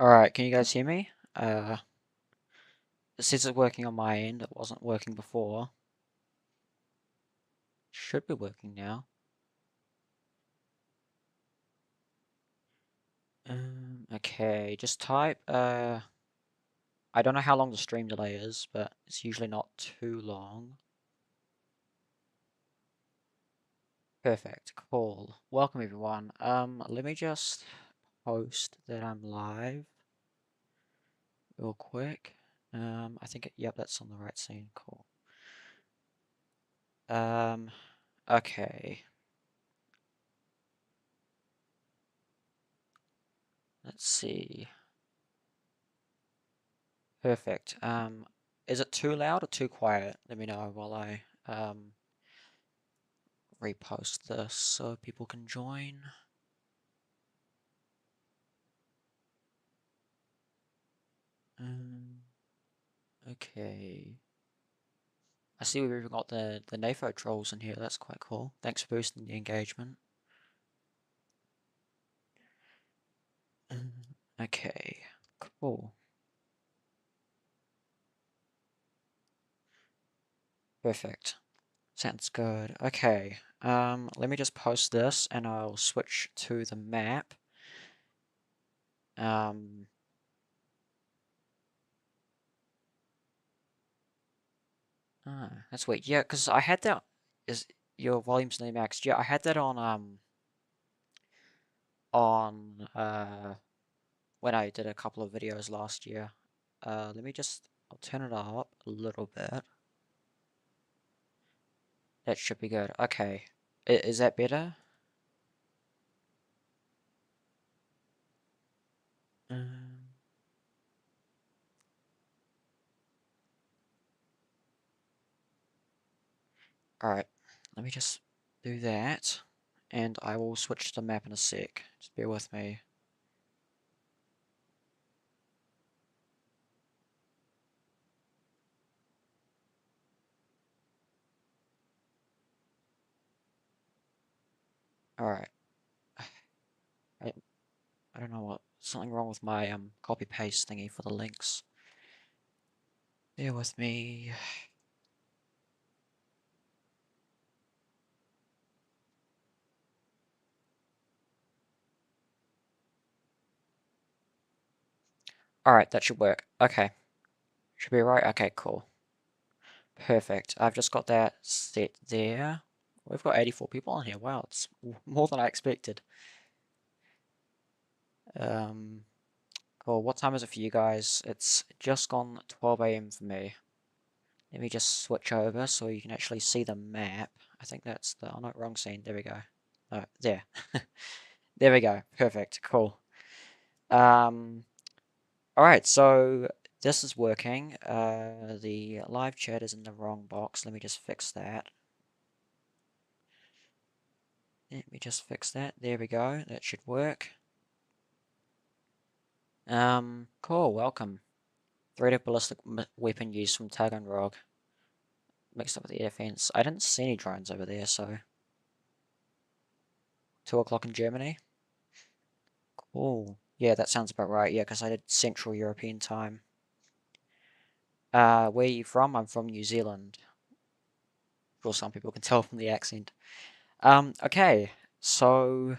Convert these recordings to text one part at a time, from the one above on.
Alright, can you guys hear me? It says it's working on my end. It wasn't working before. Should be working now. Okay, just type, I don't know how long the stream delay is, but it's usually not too long. Perfect, cool. Welcome everyone. Let me just post that I'm live real quick. I think, yep, that's on the right scene, cool. Okay. Let's see. Perfect. Is it too loud or too quiet? Let me know while I repost this so people can join. Okay. I see we've even got the NAFO trolls in here. That's quite cool. Thanks for boosting the engagement. Okay, cool. Perfect. Sounds good. Okay. Let me just post this and I'll switch to the map. That's weird. Yeah, because I had that. Is your volume's nearly maxed? Yeah, I had that on when I did a couple of videos last year. Let me just I'll turn it up a little bit. That should be good. Okay, is that better? All right, let me just do that, and I will switch to the map in a sec. Just bear with me. All right. I don't know what something wrong with my copy paste thingy for the links. Bear with me. Alright, that should work. Okay. Should be right. Okay, cool. Perfect. I've just got that set there. We've got 84 people on here. Wow, it's more than I expected. Cool. What time is it for you guys? It's just gone 12 AM for me. Let me just switch over so you can actually see the map. I think that's the... Oh, no, wrong scene. There we go. Oh, there. There we go. Perfect. Cool. Alright, so this is working. The live chat is in the wrong box. Let me just fix that. Let me just fix that. There we go. That should work. Cool. Welcome. Threaded ballistic weapon used from Taganrog. Mixed up with the air defense. I didn't see any drones over there, so 2 o'clock in Germany. Cool. Yeah, that sounds about right. Yeah, because I did Central European time. Where are you from? I'm from New Zealand. I'm sure some people can tell from the accent. Okay, so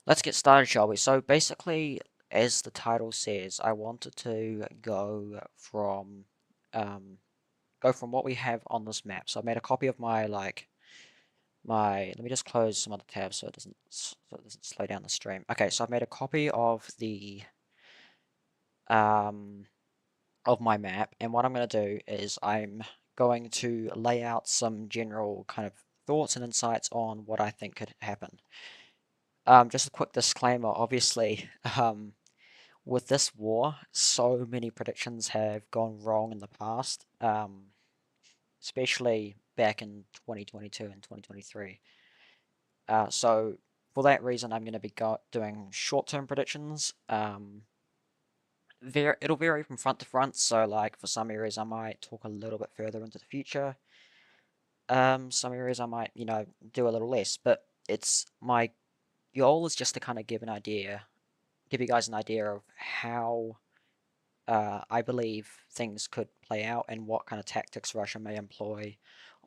let's get started, shall we? So basically, as the title says, I wanted to go from what we have on this map. So I made a copy of my let me just close some other tabs so it doesn't slow down the stream. Okay, so I've made a copy of the of my map, and what I'm going to do is I'm going to lay out some general kind of thoughts and insights on what I think could happen. Just a quick disclaimer, obviously, with this war, so many predictions have gone wrong in the past, especially back in 2022 and 2023. So for that reason, I'm going to be doing short-term predictions. It'll vary from front to front, so like for some areas I might talk a little bit further into the future. Some areas I might, do a little less, but it's my goal is just to kind of give an idea give you guys an idea of how I believe things could play out and what kind of tactics Russia may employ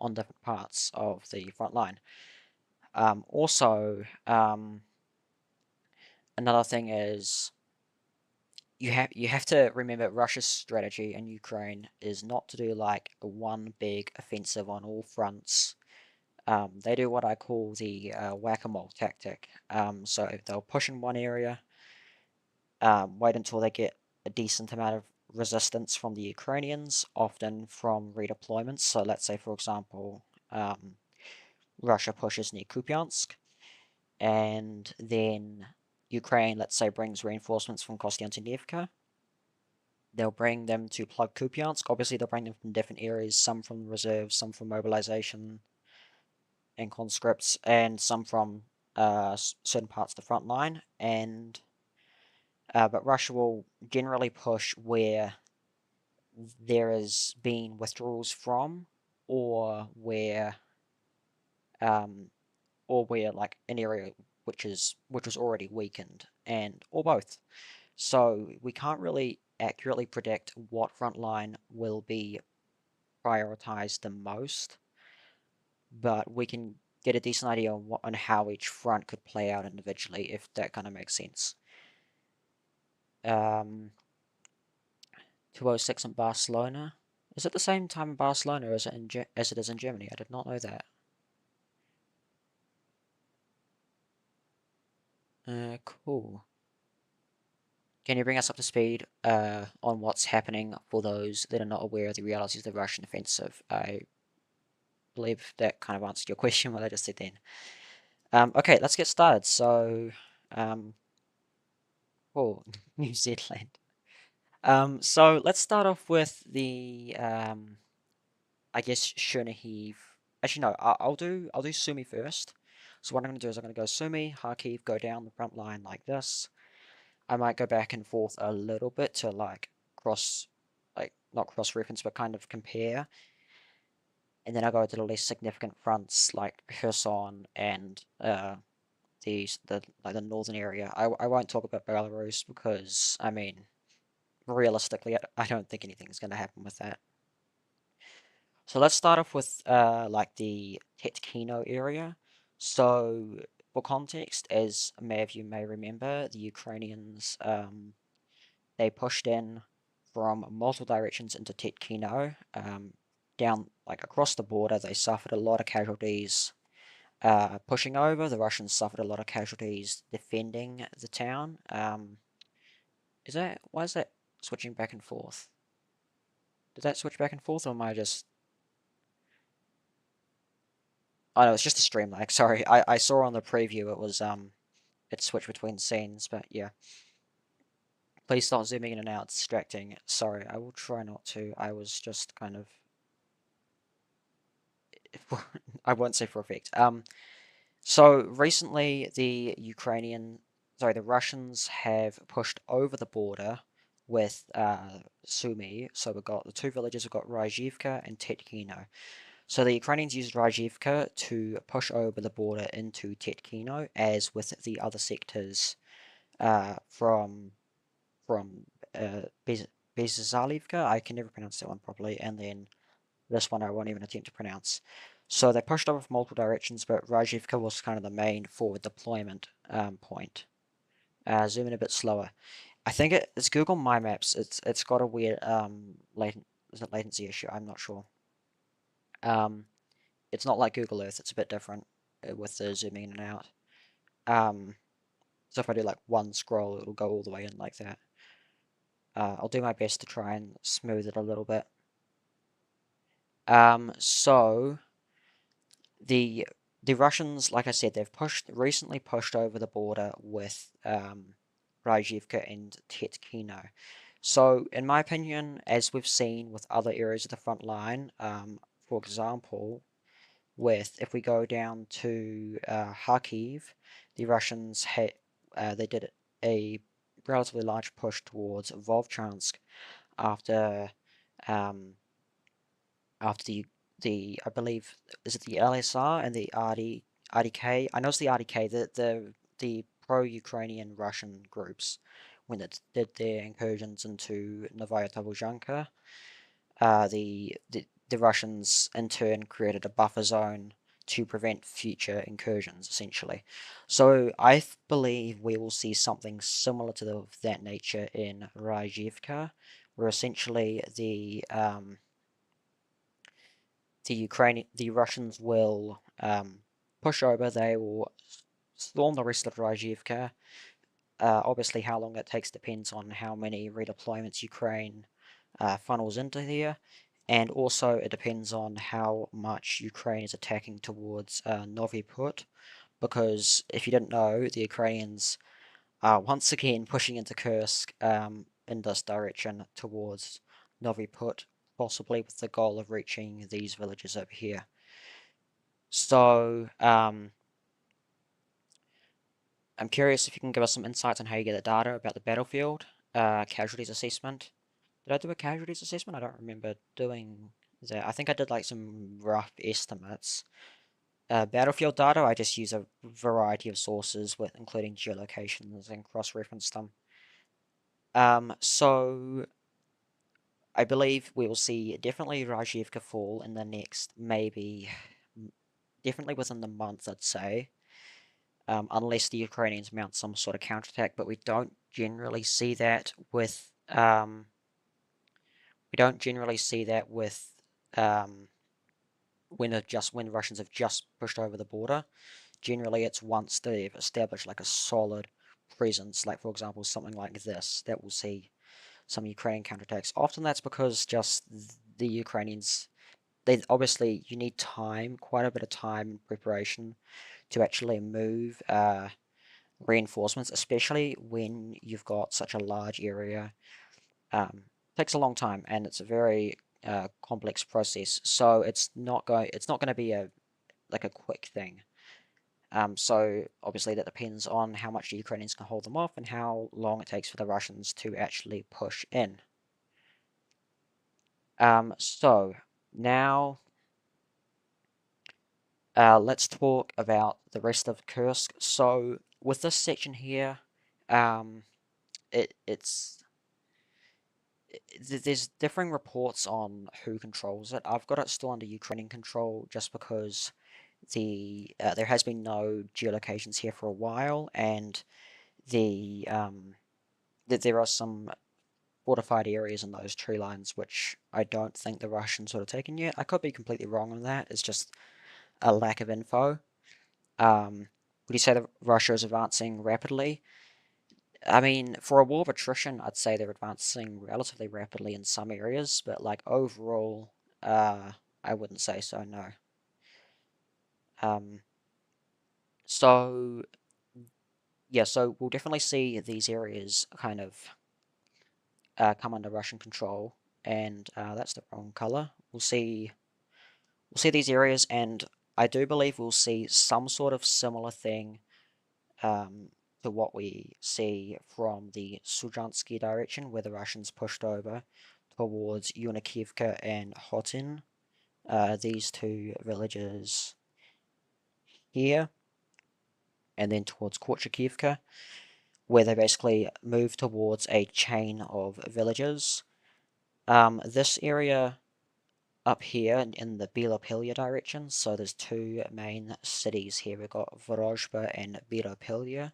on different parts of the front line. Also, another thing is you have to remember Russia's strategy in Ukraine is not to do like one big offensive on all fronts. They do what I call the whack-a-mole tactic. So they'll push in one area, wait until they get a decent amount of resistance from the Ukrainians, often from redeployments. So let's say, for example, Russia pushes near Kupiansk, and then Ukraine, let's say, brings reinforcements from Kostiantynivka. They'll bring them to plug Kupiansk. Obviously, they'll bring them from different areas, some from reserves, some from mobilization and conscripts, and some from certain parts of the front line. But Russia will generally push where there has been withdrawals from, or where um, like an area which was already weakened, and or both. So we can't really accurately predict what front line will be prioritized the most, but we can get a decent idea on how each front could play out individually, if that kind of makes sense. 206 in Barcelona. Is it the same time in Barcelona as it is in Germany? I did not know that. Cool. Can you bring us up to speed on what's happening for those that are not aware of the realities of the Russian offensive? I believe that kind of answered your question, what I just said then. Okay, let's get started. So, oh, New Zealand. So let's start off with the I guess Chernihiv. Actually, no, I'll do Sumy first. So what I'm going to do is I'm going to go Sumy, Kharkiv, go down the front line like this. I might go back and forth a little bit to like cross, like not cross reference, but kind of compare. And then I go to the less significant fronts like Kherson and the northern area. I won't talk about Belarus because I mean realistically I don't think anything's going to happen with that. So let's start off with like the Tetkino area. So for context, as many of you may remember, the Ukrainians they pushed in from multiple directions into Tetkino, down like across the border. They suffered a lot of casualties pushing over. The Russians suffered a lot of casualties defending the town. Why is that switching back and forth? Did that switch back and forth, or am I just? Oh no, it's just a stream lag. Sorry, I saw on the preview it was it switched between scenes, but yeah. Please stop zooming in and out, it's distracting. Sorry, I will try not to. I was just kind of I won't say for effect. So recently the Russians have pushed over the border with Sumy. So we've got the two villages, we've got Rajivka and Tetkino. So the Ukrainians used Rajivka to push over the border into Tetkino, as with the other sectors from Bezalivka. I can never pronounce that one properly, and then this one I won't even attempt to pronounce. So they pushed over from multiple directions, but Rajivka was kind of the main forward deployment point. Zoom in a bit slower. I think it's Google My Maps. It's got a weird latency issue. I'm not sure. Um, it's not like Google Earth. It's a bit different with the zooming in and out. Um, so if I do like one scroll, it'll go all the way in like that. I'll do my best to try and smooth it a little bit. So the Russians, like I said, they've recently pushed over the border with Rajivka and Tetkino. So, in my opinion, as we've seen with other areas of the front line, for example, if we go down to Kharkiv, the Russians they did a relatively large push towards Volchansk after um, after I believe, is it the LSR and the RDK? I know it's the RDK. The pro-Ukrainian Russian groups when it did their incursions into Novaya Tavozhanka. The Russians in turn created a buffer zone to prevent future incursions, essentially. So I believe we will see something similar to that nature in Rajivka, where essentially the Russians will push over. They will storm the rest of Rajivka. Obviously, how long that takes depends on how many redeployments Ukraine funnels into there, and also it depends on how much Ukraine is attacking towards Novi Put, because if you didn't know, the Ukrainians are once again pushing into Kursk in this direction towards Novi Put, possibly with the goal of reaching these villages over here. So, I'm curious if you can give us some insights on how you get the data about the battlefield, casualties assessment. Did I do a casualties assessment? I don't remember doing that. I think I did like some rough estimates. Battlefield data, I just use a variety of sources with including geolocations and cross-reference them. So I believe we will see definitely Rajivka fall in the next maybe definitely within the month, I'd say. Unless the Ukrainians mount some sort of counterattack, but we don't generally see that with um, when the Russians have just pushed over the border. Generally, it's once they've established like a solid presence, like for example something like this, that will see some Ukrainian counterattacks. Often that's because just the Ukrainians, they obviously you need time, quite a bit of time and preparation to actually move reinforcements, especially when you've got such a large area. Takes a long time, and it's a very complex process. So it's not going to be a like a quick thing. So obviously that depends on how much the Ukrainians can hold them off and how long it takes for the Russians to actually push in. So now let's talk about the rest of Kursk. So with this section here, um, it's there's differing reports on who controls it. I've got it still under Ukrainian control just because there has been no geolocations here for a while, and that there are some fortified areas in those tree lines which I don't think the Russians would have taken yet. I could be completely wrong on that. It's just a lack of info. Would you say that Russia is advancing rapidly? I mean, for a war of attrition, I'd say they're advancing relatively rapidly in some areas, but like overall, I wouldn't say so, no. Um, so yeah, so we'll definitely see these areas kind of come under Russian control, and that's the wrong color. We'll see these areas, and I do believe we'll see some sort of similar thing um, to what we see from the Sujansky direction, where the Russians pushed over towards Yunikivka and Hotin, these two villages here, and then towards Korchakivka, where they basically move towards a chain of villages. This area up here in the Belopilya direction, so there's two main cities here. We've got Vorozhba and Belopilya.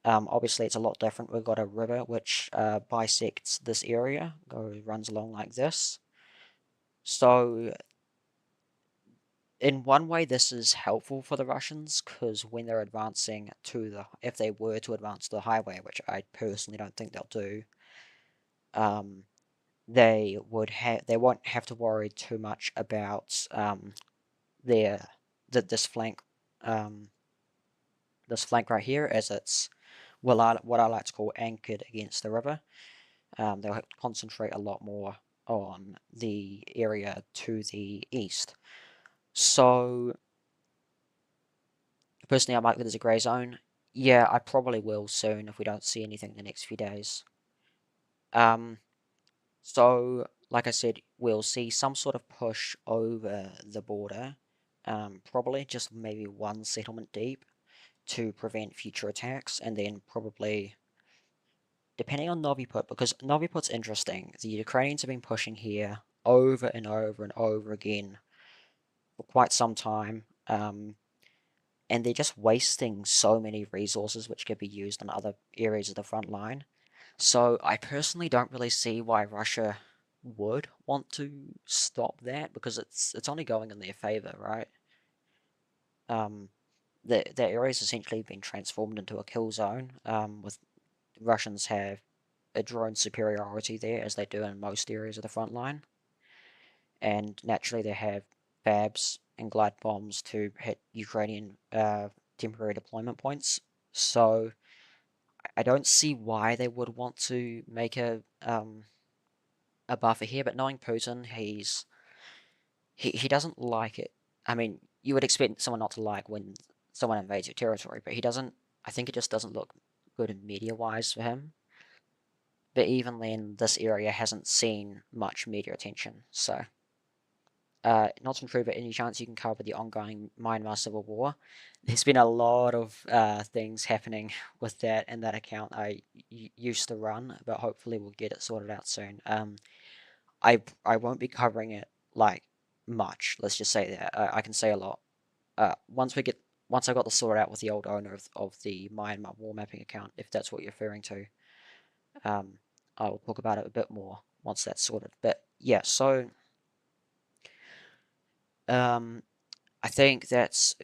Obviously, it's a lot different. We've got a river which bisects this area, runs along like this. So, in one way, this is helpful for the Russians because when they're advancing if they were to advance to the highway, which I personally don't think they'll do, um, they won't have to worry too much about their this flank um, right here, as it's what I like to call anchored against the river. They'll have to concentrate a lot more on the area to the east. So personally, I might it as a grey zone. Yeah, I probably will soon if we don't see anything in the next few days. Um, so like I said, we'll see some sort of push over the border. Probably just maybe one settlement deep. to prevent future attacks, and then probably, depending on Noviput, because Noviput's interesting, the Ukrainians have been pushing here over and over and over again for quite some time, and they're just wasting so many resources which could be used in other areas of the front line. So I personally don't really see why Russia would want to stop that, because it's only going in their favor, right? Um, the area's essentially been transformed into a kill zone. With Russians have a drone superiority there, as they do in most areas of the front line, and naturally they have fabs and glide bombs to hit Ukrainian temporary deployment points. So I don't see why they would want to make a buffer here. But knowing Putin, he doesn't like it. I mean, you would expect someone not to like when someone invades your territory, but he doesn't. I think it just doesn't look good media wise for him. But even then, this area hasn't seen much media attention. So, not true, but any chance you can cover the ongoing Myanmar civil war? There's been a lot of things happening with that and that account I used to run, but hopefully we'll get it sorted out soon. I won't be covering it like much. Let's just say that I can say a lot. Once I got this sorted out with the old owner of the Myanmar war mapping account, if that's what you're referring to, um, I will talk about it a bit more once that's sorted. But yeah, so um, I think that's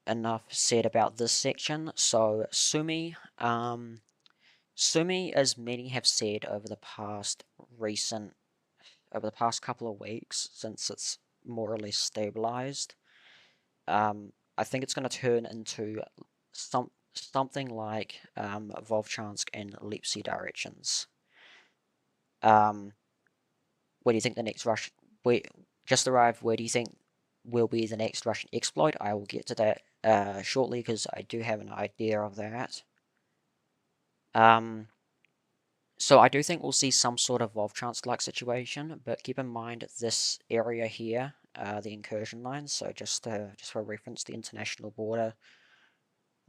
enough said about this section. So Sumi, as many have said recent over the past couple of weeks, since it's more or less stabilized, I think it's going to turn into something like Volchansk and Lipsy directions. Um, where do you think the next Russian? Where just arrived? Where do you think will be the next Russian exploit? I will get to that shortly because I do have an idea of that. Um, so I do think we'll see some sort of Volchansk-like situation, but keep in mind this area here, the incursion lines. So just for reference, the international border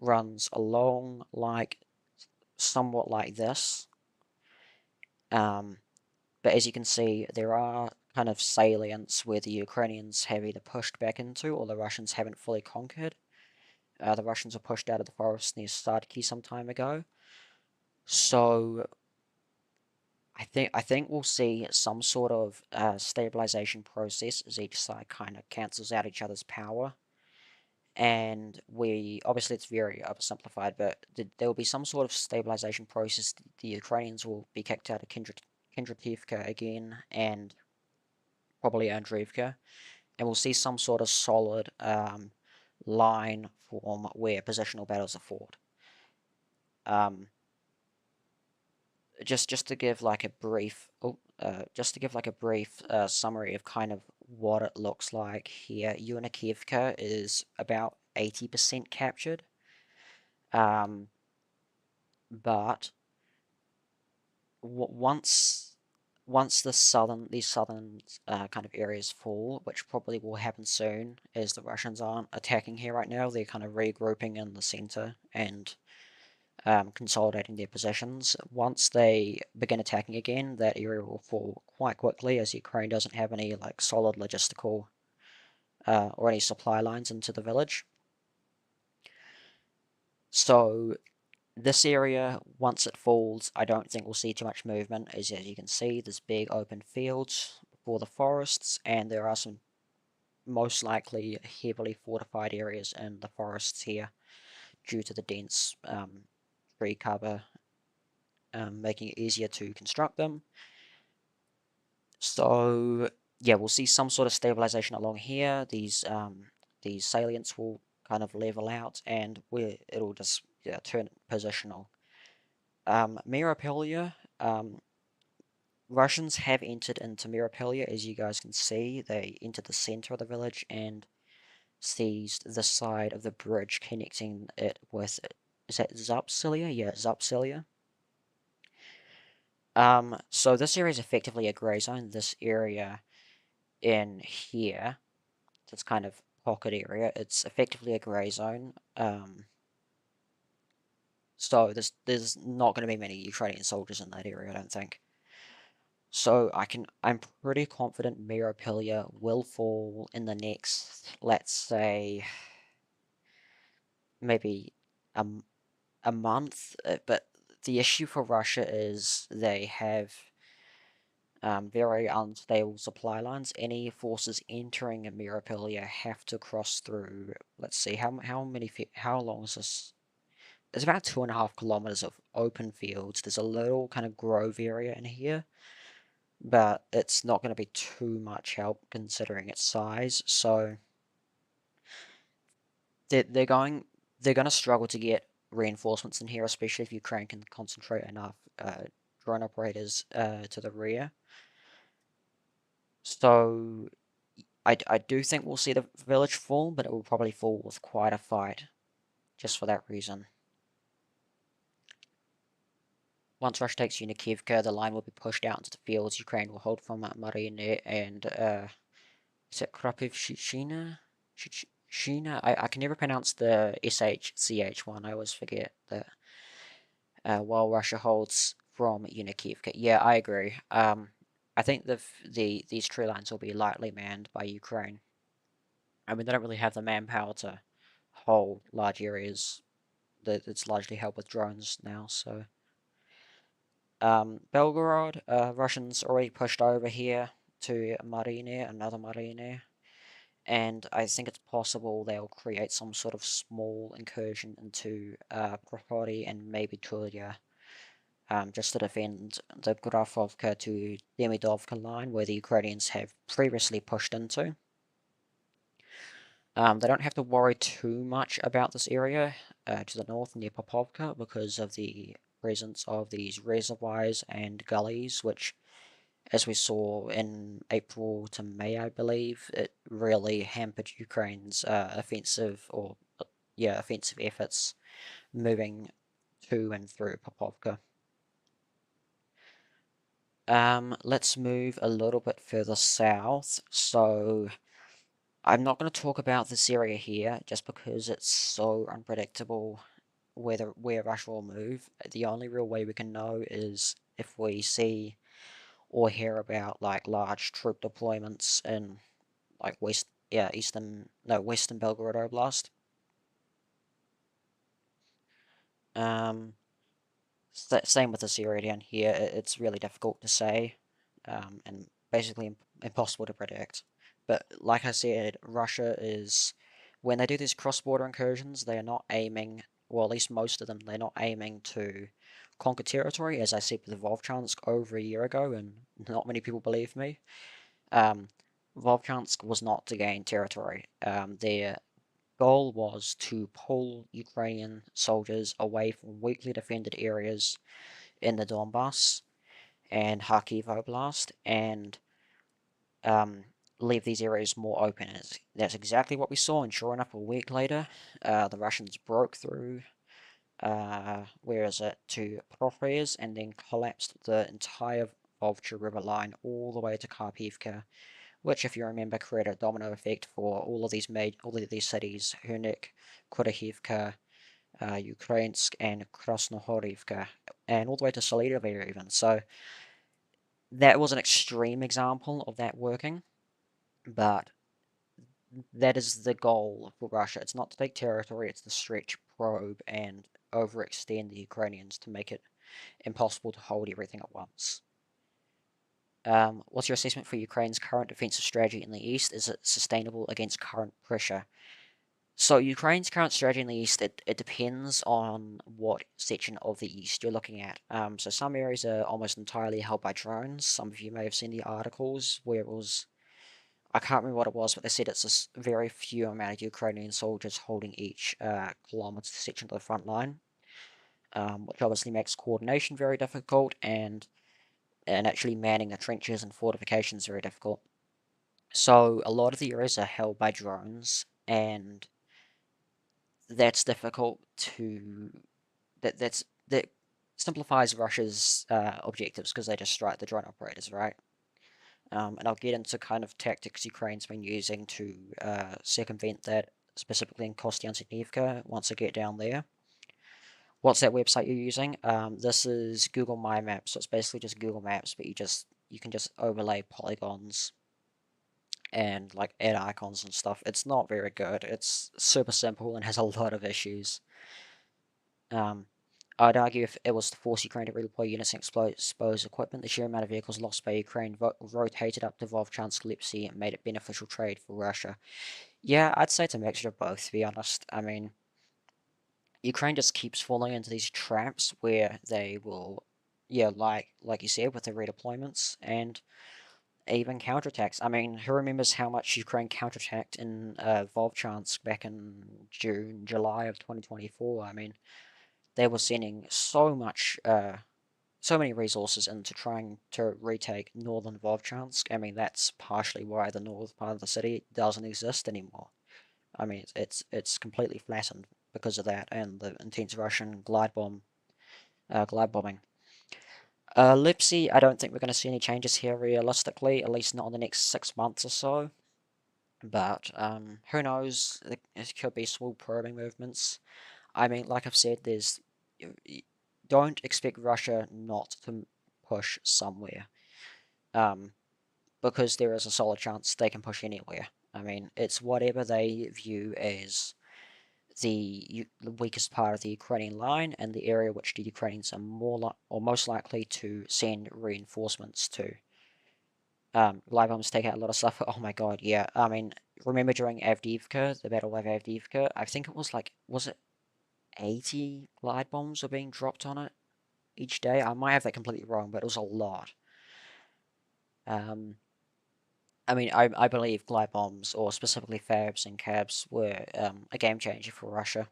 runs along like somewhat like this. But as you can see, there are kind of salients where the Ukrainians have either pushed back into or the Russians haven't fully conquered. The Russians were pushed out of the forest near Sadki some time ago. So I think we'll see some sort of stabilization process as each side kind of cancels out each other's power. And we obviously it's very oversimplified, but there will be some sort of stabilization process. The Ukrainians will be kicked out of Kindrativka again, and probably Andreevka, and we'll see some sort of solid line form where positional battles are fought. Um, just to give like a brief, summary of kind of what it looks like here. Unikivka is about 80% captured, um, but once these southern kind of areas fall, which probably will happen soon, as the Russians aren't attacking here right now, they're kind of regrouping in the center and consolidating their positions. Once they begin attacking again, that area will fall quite quickly, as Ukraine doesn't have any like solid logistical or any supply lines into the village. So this area, once it falls, I don't think we'll see too much movement. As you can see, there's big open fields before the forests, and there are some most likely heavily fortified areas in the forests here due to the dense tree cover, making it easier to construct them. So yeah, we'll see some sort of stabilization along here. These salients will kind of level out, and it'll just turn positional. Mirapelia, Russians have entered into Mirapelia, as you guys can see. They entered the center of the village and seized the side of the bridge connecting it with, is that Zapsilia? Yeah, Zapsilia. So this area is effectively a grey zone. This area in here, this kind of pocket area, it's effectively a grey zone. So there's not going to be many Ukrainian soldiers in that area, I don't think. So I'm pretty confident Meropilia will fall in the next, let's say, maybe a, a month. But the issue for Russia is they have very unstable supply lines. Any forces entering Meropilia have to cross through. Let's see how long is this? It's about 2.5 kilometers of open fields. There's a little kind of grove area in here, but it's not going to be too much help considering its size. So they're going they're going to struggle to get reinforcements in here, especially if Ukraine can concentrate enough drone operators to the rear. So I do think we'll see the village fall, but it will probably fall with quite a fight, just for that reason. Once Russia takes Unikivka, the line will be pushed out into the fields. Ukraine will hold from Marine and is it Kropivshchina? Shina? I can never pronounce the SHCH one. I always forget that. While Russia holds from Unikivka. Yeah, I agree. I think these tree lines will be lightly manned by Ukraine. I mean, they don't really have the manpower to hold large areas. That it's largely held with drones now. So, Belgorod, Russians already pushed over here to Marine, another Marine, and I think it's possible they'll create some sort of small incursion into Prohori and maybe Tulia, just to defend the Grafovka to Demidovka line where the Ukrainians have previously pushed into. They don't have to worry too much about this area to the north near Popovka because of the presence of these reservoirs and gullies, which, as we saw in April to May, I believe, it really hampered Ukraine's offensive efforts moving to and through Popovka. Let's move a little bit further south. So I'm not going to talk about this area here just because it's so unpredictable where Russia will move. The only real way we can know is if we see or hear about like large troop deployments in like Western Belgorod Oblast. Um, Same with this area down here. It's really difficult to say, and basically impossible to predict. But like I said, Russia is when they do these cross-border incursions, they are not aiming, well, at least most of them, they're not aiming to conquer territory. As I said with the Volchansk over a year ago, and not many people believe me. Um, Volchansk was not to gain territory. Their goal was to pull Ukrainian soldiers away from weakly defended areas in the Donbass and Kharkiv Oblast and um, leave these areas more open. And that's exactly what we saw, and sure enough, a week later, the Russians broke through, where is it, to Prohres and then collapsed the entire Volcha River line all the way to Kharkivka, which, if you remember, created a domino effect for all of these cities: Hunik, Khodorkovka, Ukrainsk, and Krasnohorivka, and all the way to Solidovir even. So that was an extreme example of that working, but that is the goal for Russia. It's not to take territory; it's to stretch, probe, and overextend the Ukrainians to make it impossible to hold everything at once. What's your assessment for Ukraine's current defensive strategy in the east? Is it sustainable against current pressure? So Ukraine's current strategy in the east, it depends on what section of the east you're looking at. So some areas are almost entirely held by drones. Some of you may have seen the articles where it was, I can't remember what it was, but they said it's a very few amount of Ukrainian soldiers holding each kilometer section of the front line, which obviously makes coordination very difficult and actually manning the trenches and fortifications very difficult. So a lot of the areas are held by drones, and that's difficult to that simplifies Russia's objectives because they just strike the drone operators, right? And I'll get into kind of tactics Ukraine's been using to circumvent that, specifically in Kostiantynivka once I get down there. What's that website you're using? This is Google My Maps, so it's basically just Google Maps, but you can just overlay polygons and like add icons and stuff. It's not very good. It's super simple and has a lot of issues. Um, I'd argue if it was to force Ukraine to redeploy units and expose equipment, the sheer amount of vehicles lost by Ukraine rotated up to Volchansk Lipsy and made it beneficial trade for Russia. Yeah, I'd say it's a mixture of both, to be honest. I mean, Ukraine just keeps falling into these traps where they will, yeah, like you said, with the redeployments and even counterattacks. I mean, who remembers how much Ukraine counterattacked in Volchansk back in June, July of 2024? I mean, they were sending so many resources into trying to retake northern Volchansk. I mean, that's partially why the north part of the city doesn't exist anymore. I mean, it's completely flattened because of that and the intense Russian glide bombing. Lipsy, I don't think we're going to see any changes here realistically, at least not in the next 6 months or so. But who knows? It could be small probing movements. I mean, like I've said, don't expect Russia not to push somewhere, um, because there is a solid chance they can push anywhere. I mean, it's whatever they view as the weakest part of the Ukrainian line and the area which the Ukrainians are or most likely to send reinforcements to. Live bombs take out a lot of stuff. Oh my god, yeah. I mean, remember during Avdiivka, the Battle of Avdiivka? I think it was like, was it 80 glide bombs were being dropped on it each day? I might have that completely wrong, but it was a lot. Um, I mean, I believe glide bombs, or specifically FABs and CABs, were a game changer for Russia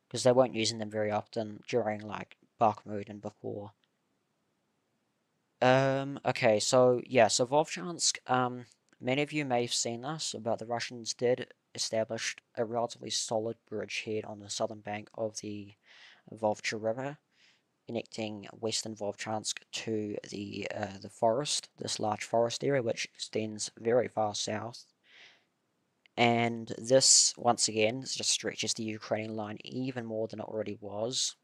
because they weren't using them very often during like Bakhmut and before. Okay, so yeah, so Volchansk, many of you may have seen this, but the Russians did establish a relatively solid bridgehead on the southern bank of the Volcha River, connecting western Volchansk to the forest, this large forest area, which extends very far south. And this, once again, just stretches the Ukrainian line even more than it already was.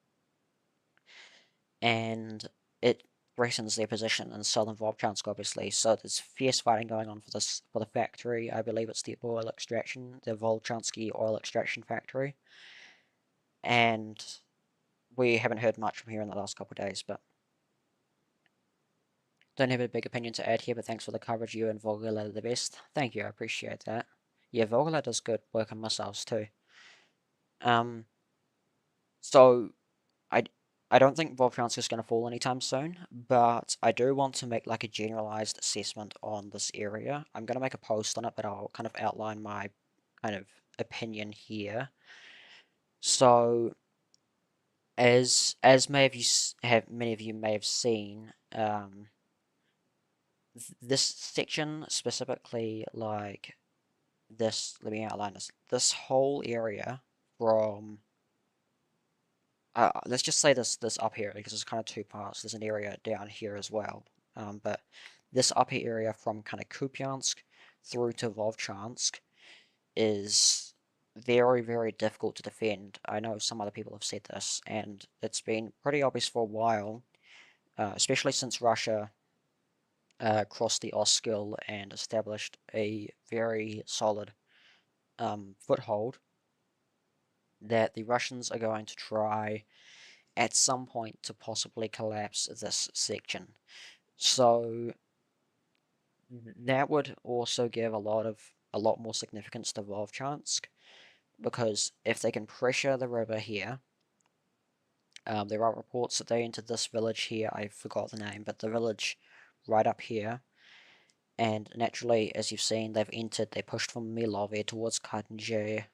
And it threatens their position in southern Volchansk, obviously. So there's fierce fighting going on for the factory. I believe it's the Volchansky oil extraction factory. And we haven't heard much from here in the last couple of days, but don't have a big opinion to add here. But thanks for the coverage. You and Volgila are the best. Thank you, I appreciate that. Yeah, Volgila does good work on missiles too. Um, so I I don't think Volchansk is going to fall anytime soon, but I do want to make like a generalized assessment on this area. I'm going to make a post on it, but I'll kind of outline my kind of opinion here. So, as many of you may have seen, this section specifically, like this. Let me outline this. This whole area from let's just say this up here because there's kind of two parts. There's an area down here as well, but this upper area from kind of Kupiansk through to Volchansk is very difficult to defend. I know some other people have said this, and it's been pretty obvious for a while, especially since Russia crossed the Oskil and established a very solid foothold, that the Russians are going to try at some point to possibly collapse this section. So that would also give a lot more significance to Volchansk, because if they can pressure the river here, there are reports that they entered this village here. I forgot the name, but the village right up here. And naturally, as you've seen, they pushed from Milove towards Katynje,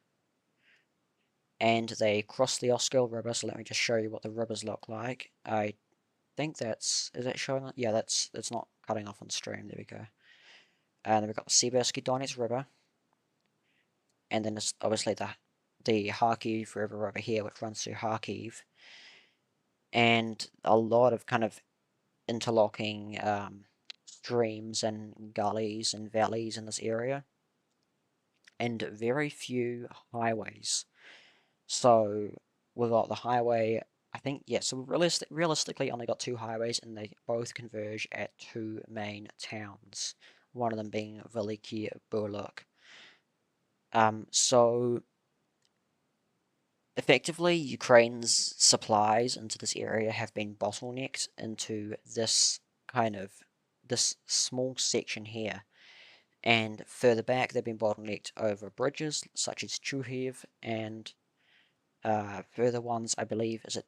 and they crossed the Oskil River. So let me just show you what the rivers look like. I think is that showing that? Yeah, it's not cutting off on stream. There we go. And then we've got the Siversky Donets River, and then there's obviously the Kharkiv River over here, which runs through Kharkiv, and a lot of kind of interlocking streams and gullies and valleys in this area, and very few highways. So we've got the highway. I think, yeah, so we realistically only got two highways, and they both converge at two main towns, one of them being Veliki Burluk. So effectively, Ukraine's supplies into this area have been bottlenecked into this small section here. And further back, they've been bottlenecked over bridges such as Chuhiv, and further ones, I believe, let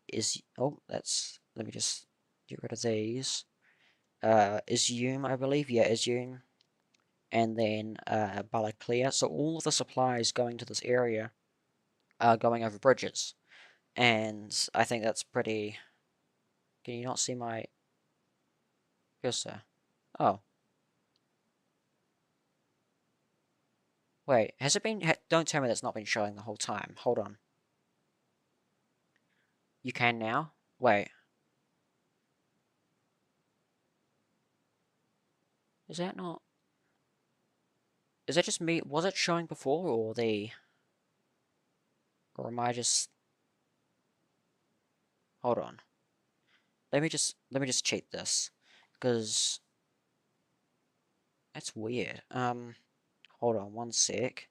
me just get rid of these. Izium, I believe, yeah, Izium, and then Balaklia. So all of the supplies going to this area are going over bridges, and I think that's pretty. Can you not see my cursor? Oh, wait, has it been? Don't tell me that's not been showing the whole time. Hold on. You can now? Wait, is that not? Is that just me? Was it showing before, or am I just? Hold on. Let me just check this, because that's weird. Hold on one sec.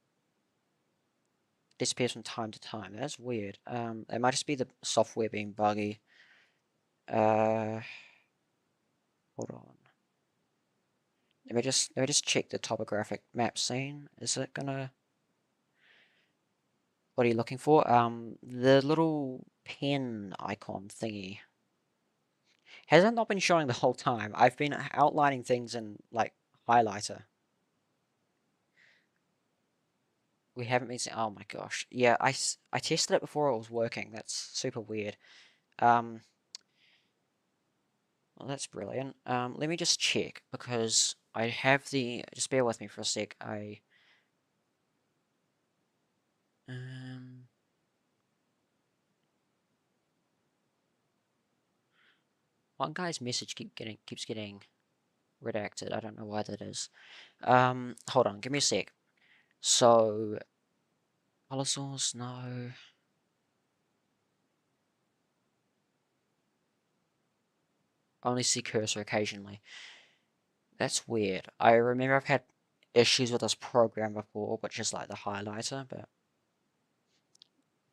Disappears from time to time. That's weird. It might just be the software being buggy. Uh, hold on. Let me just check the topographic map scene. Is it gonna? What are you looking for? The little pen icon thingy. Has it not been showing the whole time? I've been outlining things in like highlighter. We haven't been seeing. Oh my gosh. Yeah, I tested it before it was working. That's super weird. Um, well, that's brilliant. Let me just check because I have the. Just bear with me for a sec. Um, one guy's message keeps getting redacted. I don't know why that is. Hold on. Give me a sec. So, color source, no. Only see cursor occasionally. That's weird. I remember I've had issues with this program before, which is like the highlighter, but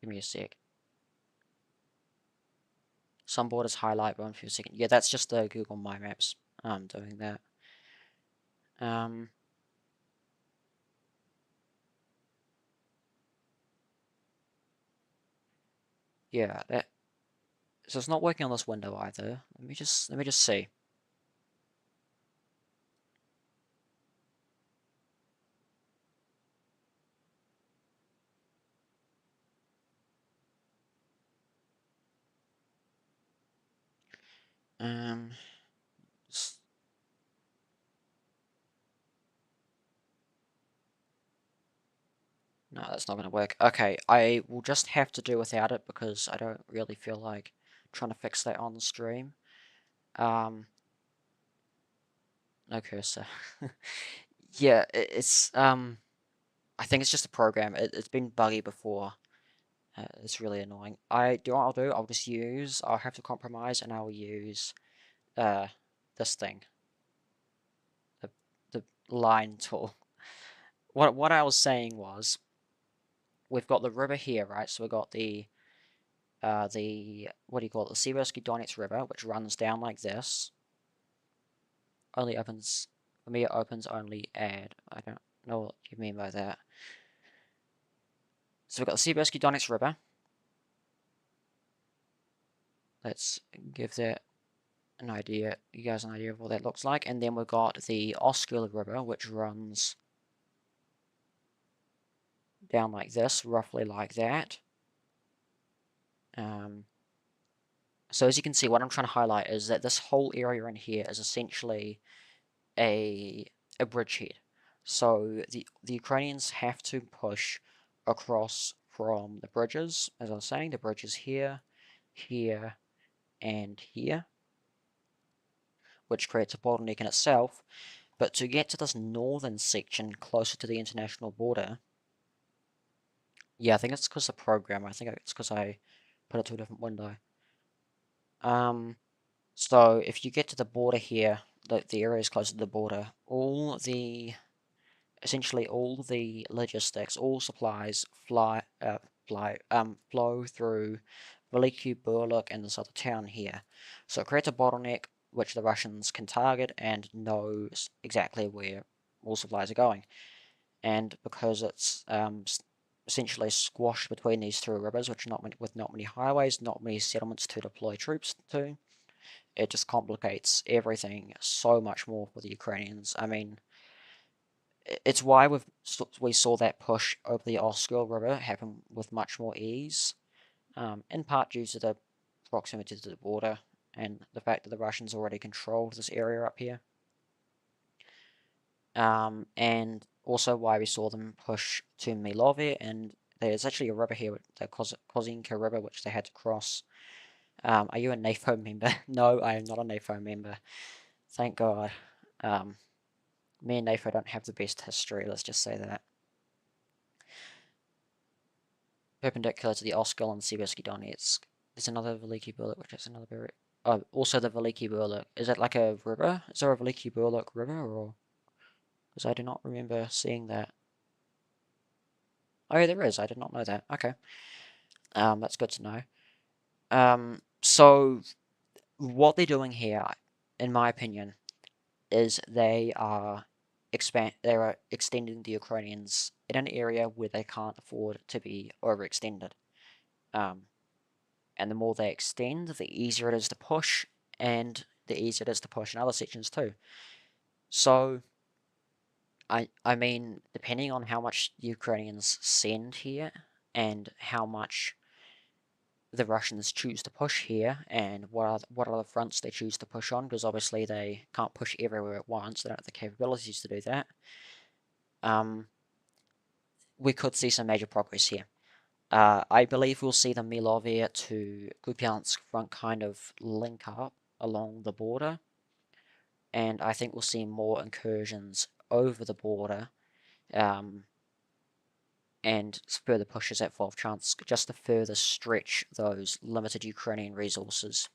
give me a sec. Some borders highlight one for a second. Yeah, that's just the Google My Maps doing that. Um, yeah, so it's not working on this window either. Let me just see. Um, no, that's not going to work. Okay, I will just have to do without it because I don't really feel like trying to fix that on the stream. Um, no cursor. Yeah, I think it's just a program. It's been buggy before. It's really annoying. I'll do? I'll have to compromise and I'll use uh this thing, the the line tool. What I was saying was we've got the river here, right? So we've got the what do you call it? The Siversky Donets River, which runs down like this. Only opens for me. It opens only add. I don't know what you mean by that. So we've got the Siversky Donets River. Let's give that an idea, you guys an idea of what that looks like. And then we've got the Oskil River, which runs down like this, roughly like that. So as you can see, what I'm trying to highlight is that this whole area in here is essentially a bridgehead. So the Ukrainians have to push across from the bridges, as I was saying, the bridges here, here, and here, which creates a bottleneck in itself. But to get to this northern section closer to the international border, yeah, I think it's because of the program. I think it's because I put it to a different window. So if you get to the border here, the areas close to the border, essentially all the logistics, all supplies flow through Veliki, Burluk, and this other town here. So it creates a bottleneck which the Russians can target and knows exactly where all supplies are going. And because it's essentially squashed between these two rivers, which with not many highways, not many settlements to deploy troops to, it just complicates everything so much more for the Ukrainians. I mean, it's why we saw that push over the Oskil River happen with much more ease, in part due to the proximity to the border and the fact that the Russians already controlled this area up here. And also why we saw them push to Milovi, and there's actually a river here, the Kozinka River, which they had to cross. Are you a NAFO member? No, I am not a NAFO member. Thank God. Me and NAFO don't have the best history, let's just say that. Perpendicular to the Oskil and Siversky Donetsk. There's another Veliki Burluk, which is another very... Oh, also the Veliki Burluk. Is it like a river? Is there a Veliki Burluk river, or... Because I do not remember seeing that. Oh, yeah, there is. I did not know that. Okay. That's good to know. So what they're doing here, in my opinion, is they are extending the Ukrainians in an area where they can't afford to be overextended. And the more they extend, the easier it is to push, and the easier it is to push in other sections too. So, I mean, depending on how much the Ukrainians send here, and how much the Russians choose to push here, and what other fronts they choose to push on, because obviously they can't push everywhere at once, they don't have the capabilities to do that, we could see some major progress here. I believe we'll see the Milovia to Kupiansk front kind of link up along the border, and I think we'll see more incursions over the border, and further pushes at Vovchansk just to further stretch those limited Ukrainian resources.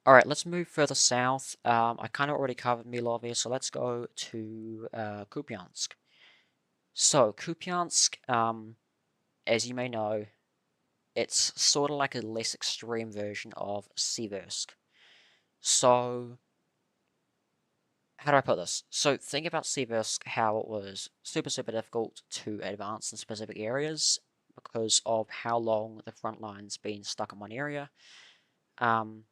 Alright, let's move further south. I kind of already covered Milovia, so let's go to Kupiansk. So, Kupiansk, as you may know, it's sort of like a less extreme version of Siversk. So, how do I put this? So, think about Siversk, how it was super difficult to advance in specific areas because of how long the front line's been stuck in one area. The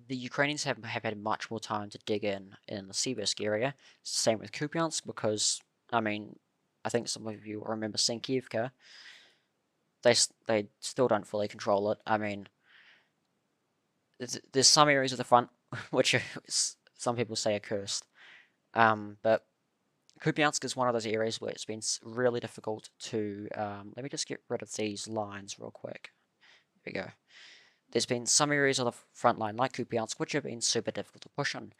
Ukrainians have had much more time to dig in the Siversk area. Same with Kupiansk, because, I mean, I think some of you remember Sinkievka. They still don't fully control it. I mean, there's some areas of the front which are, some people say are cursed. But Kupiansk is one of those areas where it's been really difficult to... let me just get rid of these lines real quick. There we go. There's been some areas of the front line, like Kupiansk, which have been super difficult to push on.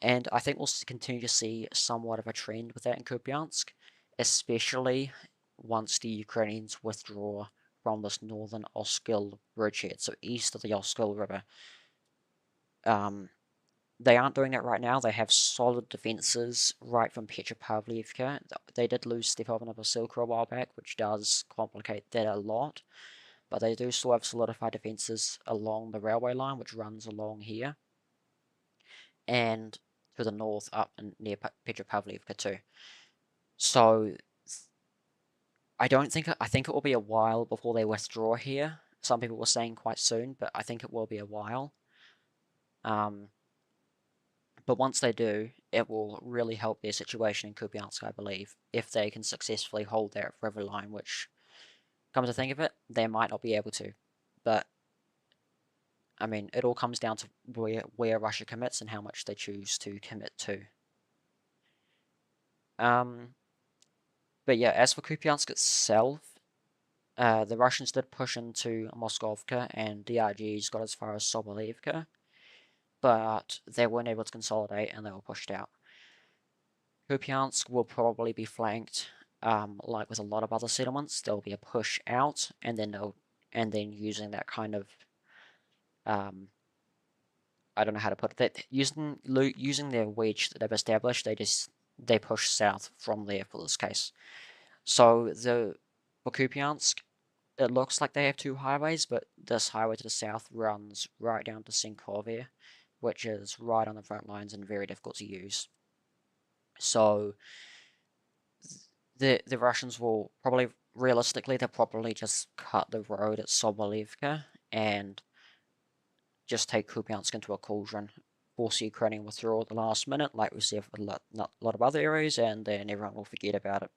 And I think we'll continue to see somewhat of a trend with that in Kupiansk, especially once the Ukrainians withdraw from this northern Oskil bridgehead, so east of the Oskil River. They aren't doing that right now. They have solid defenses right from Petropavlivka. They did lose Stepov and Vasilka a while back, which does complicate that a lot. But they do still have solidified defenses along the railway line, which runs along here, and to the north up and near Petropavlivka too. So I think it will be a while before they withdraw here. Some people were saying quite soon, but I think it will be a while. But once they do, it will really help their situation in Kupiansk, I believe, if they can successfully hold that river line, which, come to think of it, they might not be able to. But, I mean, it all comes down to where Russia commits and how much they choose to commit to. But yeah, as for Kupiansk itself, the Russians did push into Moskovka, and DRGs got as far as Sobolevka, but they weren't able to consolidate and they were pushed out. Kupiansk will probably be flanked like with a lot of other settlements, there'll be a push out, and then using that kind of um, I don't know how to put it. That using their wedge that they've established, they push south from there for this case. So for Kupiansk, it looks like they have two highways, but this highway to the south runs right down to Sinkovia, which is right on the front lines and very difficult to use. So the Russians will probably realistically they'll probably just cut the road at Sobolevka and just take Kupiansk into a cauldron, force Ukrainian withdrawal at the last minute, like we see with a lot of other areas, and then everyone will forget about it,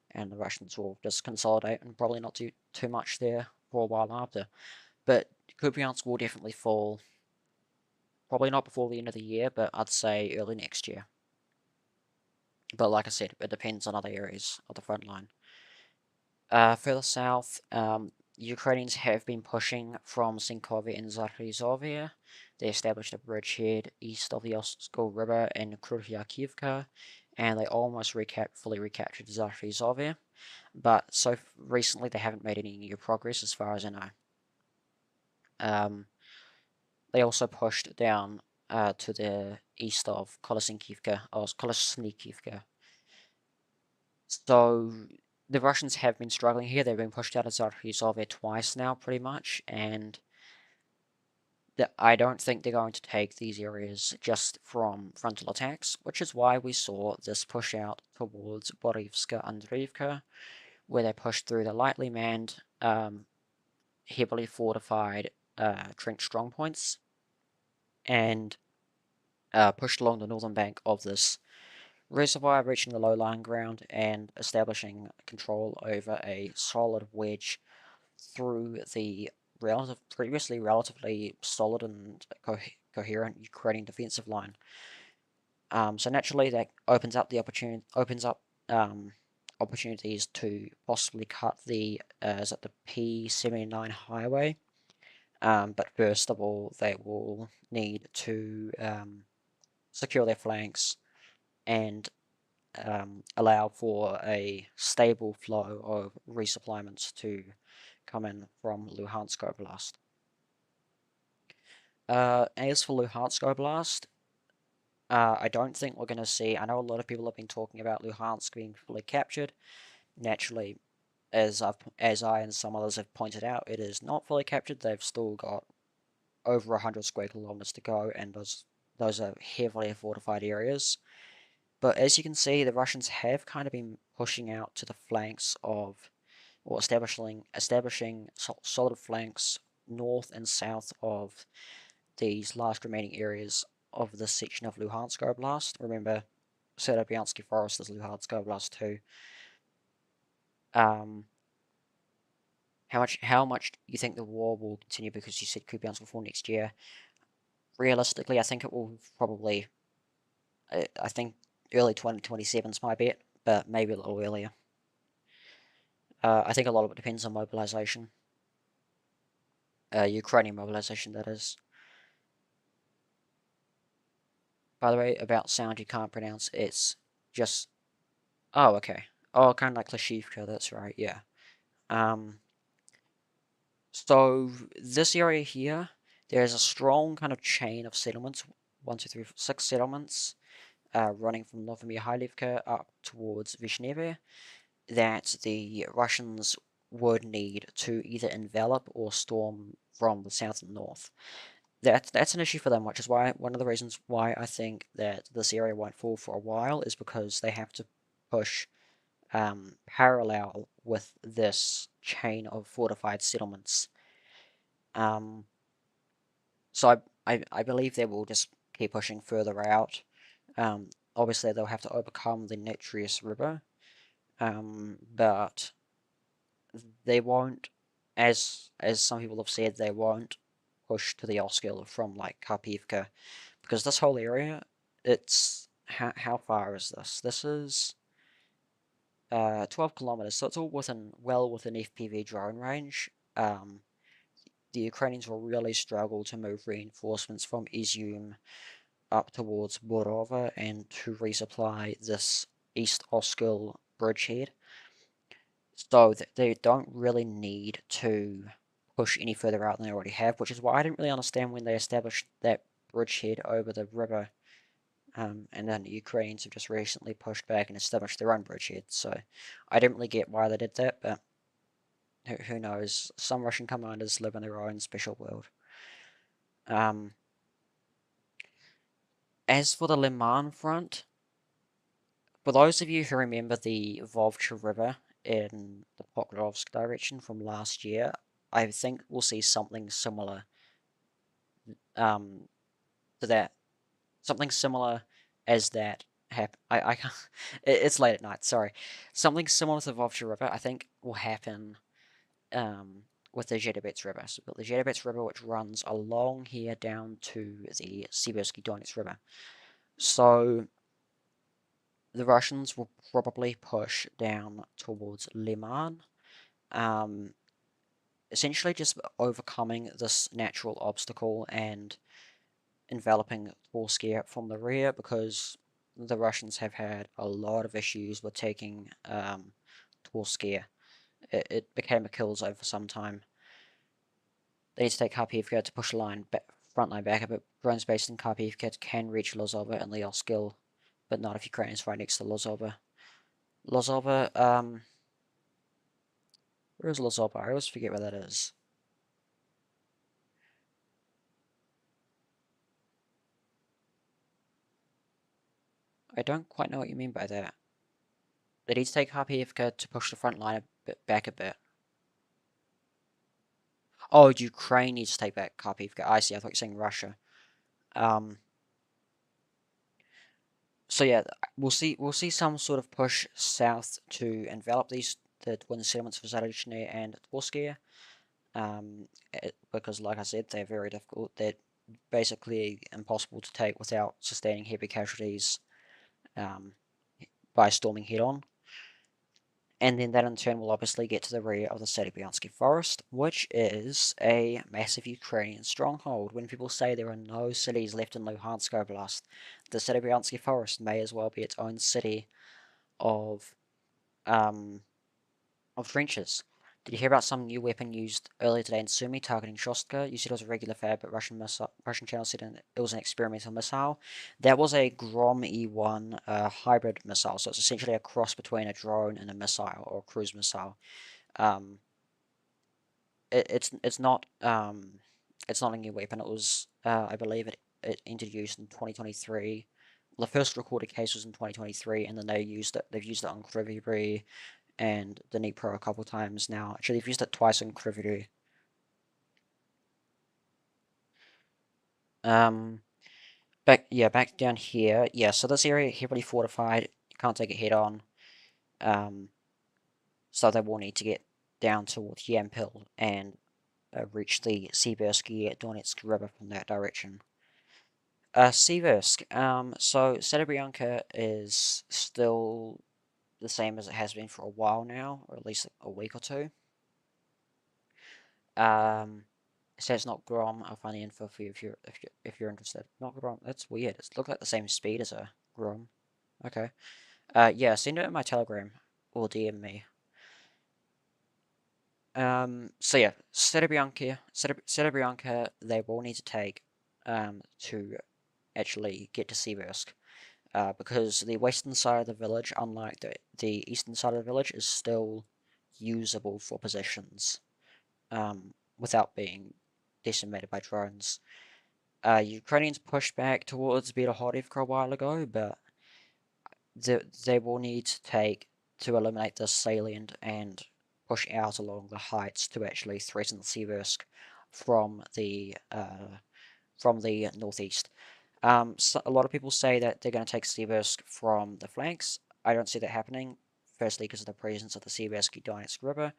and the Russians will just consolidate and probably not do too much there for a while after. But Kupiansk will definitely fall, probably not before the end of the year, but I'd say early next year. But like I said, it depends on other areas of the front line. Further south, Ukrainians have been pushing from Sinkovia and Zarizovia. They established a bridgehead east of the Oskol River in Kryakivka, and they almost fully recaptured Zarizovia. But so recently, they haven't made any new progress, as far as I know. They also pushed down to the east of Kolesnikivka. So the Russians have been struggling here. They've been pushed out of Zarizovia twice now, pretty much, and I don't think they're going to take these areas just from frontal attacks, which is why we saw this push out towards Borivska Andreevka, where they pushed through the lightly manned, heavily fortified trench strongpoints and pushed along the northern bank of this reservoir, reaching the low-lying ground and establishing control over a solid wedge through the previously relatively solid and coherent Ukrainian defensive line. So naturally, that opportunities to possibly cut the P79 highway. But first of all, they will need to secure their flanks and allow for a stable flow of resupplements to come in from Luhansk Oblast. As for Luhansk Oblast, I don't think we're going to see. I know a lot of people have been talking about Luhansk being fully captured. Naturally, as I and some others have pointed out, it is not fully captured. They've still got over 100 square kilometers to go, and those are heavily fortified areas. But as you can see, the Russians have kind of been pushing out to the flanks of, or establishing solid flanks north and south of these last remaining areas of this section of Luhansk Oblast. Remember, Serobiansky Forest is Luhansk Oblast too. How much do you think the war will continue? Because you said Kupiansk will fall next year. Realistically, I think it will probably. I think early 2027 is my bet, but maybe a little earlier. I think a lot of it depends on mobilization. Ukrainian mobilization, that is. By the way, about sound you can't pronounce, it's just. Oh, okay. Oh, kind of like Klashivka, that's right, yeah. So this area here, there's a strong kind of chain of settlements, 1, 2, 3, 4, 6 settlements, running from Novomihайлivka up towards Vishneve, that the Russians would need to either envelop or storm from the south and north. That's an issue for them, which is why one of the reasons why I think that this area won't fall for a while is because they have to push parallel with this chain of fortified settlements. So I believe they will just keep pushing further out. Obviously, they'll have to overcome the Netrius River, but they won't, as some people have said, they won't push to the Oskil from like Karpivka, because this whole area, it's how far is this? This is 12 kilometers, so it's all well within FPV drone range. The Ukrainians will really struggle to move reinforcements from Izium up towards Borova and to resupply this East Oskil bridgehead, so they don't really need to push any further out than they already have, which is why I didn't really understand when they established that bridgehead over the river. And then the Ukrainians have just recently pushed back and established their own bridgehead, so I didn't really get why they did that, but who knows? Some Russian commanders live in their own special world. Um, as for the Liman front, for those of you who remember the Volcha River in the Pokrovsk direction from last year, I think we'll see something similar um, to that. Something similar as that happen. I can't. It's late at night. Sorry. Something similar to the Volcha River, I think, will happen um, with the Zhedebets River. So the Zhedebets River, which runs along here down to the Siversky Donets River. So the Russians will probably push down towards Liman, um, essentially just overcoming this natural obstacle and enveloping Polskia from the rear, because the Russians have had a lot of issues with taking Polskia. It became a kill zone for some time. They need to take Kharkivka to push the front line back a bit. Drones based in Kharkivka can reach Lozova and Leoskil, but not if Ukraine is right next to Lozova. Lozova, where is Lozova? I always forget where that is. I don't quite know what you mean by that. They need to take Kharkivka to push the front line a bit back a bit. Oh, Ukraine needs to take back Kharkivka. I see. I thought you were saying Russia. Um, so yeah, we'll see some sort of push south to envelop the twin settlements of Zarechny and Tvorskia. Because like I said, they're very difficult. They're basically impossible to take without sustaining heavy casualties um, by storming head on. And then that in turn will obviously get to the rear of the Serbiansky Forest, which is a massive Ukrainian stronghold. When people say there are no cities left in Luhansk Oblast, the Serbiansky Forest may as well be its own city of um, trenches. Did you hear about some new weapon used earlier today in Sumy targeting Shostka? You said it was a regular fab, but Russian channel said it was an experimental missile. That was a Grom E1 hybrid missile, so it's essentially a cross between a drone and a missile or a cruise missile. Um, it's not a new weapon. It was I believe it entered use in 2023. Well, the first recorded case was in 2023, and then They've used it on Kryvyi and the Dnipro a couple times now. Actually, they've used it twice in Kryvyi. Um, back down here. Yeah, so this area heavily fortified. You can't take it head on. Um, so they will need to get down towards Yampil and reach the Siversky Donetsk River from that direction. Siversk. So Serebryanka is still the same as it has been for a while now, or at least a week or two. It says not Grom. I'll find the info for you if you're interested. Not Grom. That's weird. It looks like the same speed as a Grom. Okay. Yeah. Send it in my Telegram or DM me. So yeah, Serebryanka, they will need to take to actually get to Siversk. Because the western side of the village, unlike the eastern side of the village, is still usable for positions without being decimated by drones. Ukrainians pushed back towards Beta-Horivka a while ago, but they will need to take to eliminate this salient and push out along the heights to actually threaten Siversk from the northeast. So a lot of people say that they're going to take Siversk from the flanks. I don't see that happening. Firstly, because of the presence of the Siversky Donetsk River,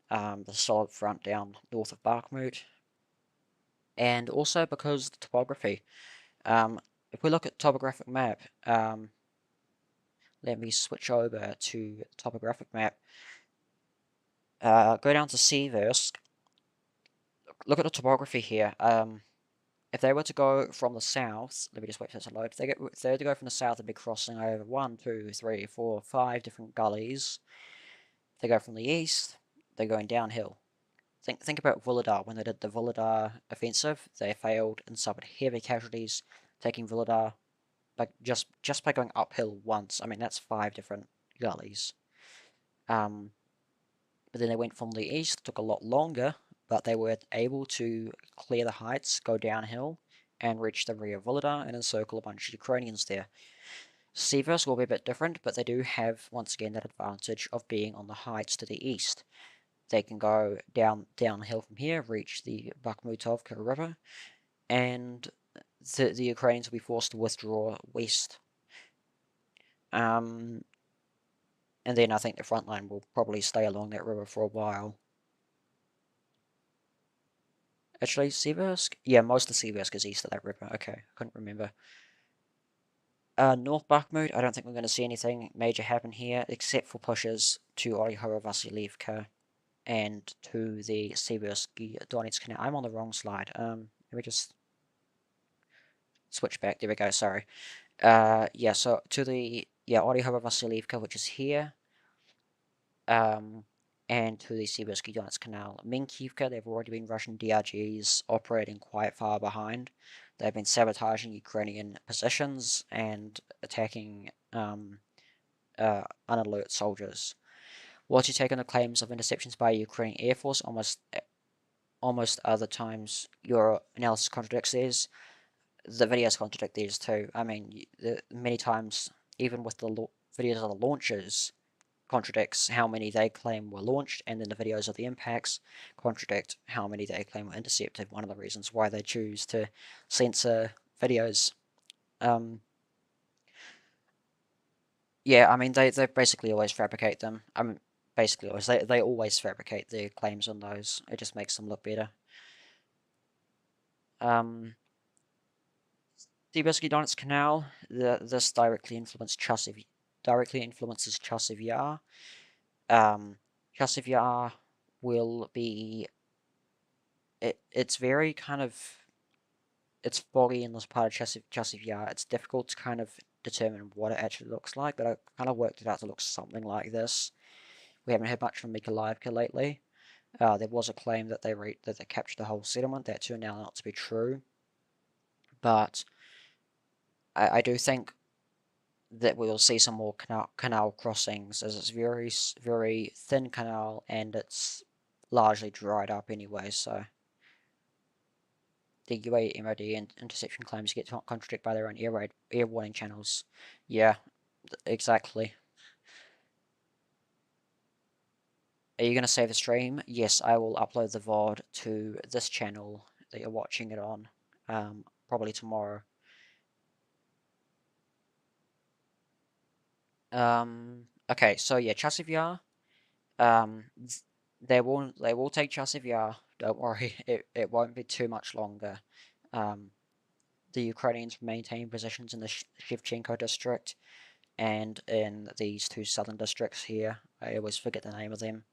the solid front down north of Bakhmut, and also because of the topography. If we look at the topographic map, let me switch over to the topographic map. Go down to Siversk. Look at the topography here. if they were to go from the south, let me just wait for this to load. If they were to go from the south, they'd be crossing over 1, 2, 3, 4, 5 different gullies. If they go from the east, they're going downhill. Think about Vuhledar when they did the Vuhledar offensive. They failed and suffered heavy casualties, taking Vuhledar, but just by going uphill once. I mean, that's 5 different gullies. But then they went from the east, took a lot longer, but they were able to clear the heights, go downhill, and reach the rear of Vuhledar and encircle a bunch of Ukrainians there. Seversk will be a bit different, but they do have, once again, that advantage of being on the heights to the east. They can go downhill from here, reach the Bakhmutovka River, and the Ukrainians will be forced to withdraw west. And then I think the front line will probably stay along that river for a while. Actually, Seversk? Yeah, most of Seversk is east of that river. Okay, I couldn't remember. North Bakhmut, I don't think we're going to see anything major happen here, except for pushes to Oryhova-Vasilievka and to the Seversky Donetsk Canal. I'm on the wrong slide. Let me just switch back. There we go, sorry. Yeah, so to the, Oryhova-Vasilievka, which is here, and to the Seversky Donetsk Canal. Minkiivka, they've already been Russian DRGs operating quite far behind. They've been sabotaging Ukrainian positions and attacking unalert soldiers. What's your take on the claims of interceptions by Ukrainian Air Force? Almost other times your analysis contradicts theirs. The videos contradict theirs too. I mean, many times, even with the videos of the launches, contradicts how many they claim were launched, and then the videos of the impacts contradict how many they claim were intercepted. One of the reasons why they choose to censor videos. Yeah, I mean, they basically always fabricate them. Basically always. They always fabricate their claims on those. It just makes them look better. Seversky Donetsk Canal. This directly influences Chasiv Yar. Chasiv Yar will be. It's very kind of. It's foggy in this part of Chasiv Yar. It's difficult to kind of determine what it actually looks like, but I kind of worked it out to look something like this. We haven't heard much from Mykolaievka lately. There was a claim that they captured the whole settlement. That turned out not to be true. But I do think that we'll see some more canal crossings, as it's very thin canal and it's largely dried up anyway. So the UAE MOD and interception claims get contradicted by their own air warning channels. Yeah, exactly. Are you going to save the stream? Yes, I will upload the VOD to this channel that you're watching it on, probably tomorrow. Okay, so yeah, Chasiv Yar. They will take Chasiv Yar. Don't worry, it won't be too much longer. The Ukrainians maintain positions in the Shevchenko district and in these 2 southern districts here. I always forget the name of them.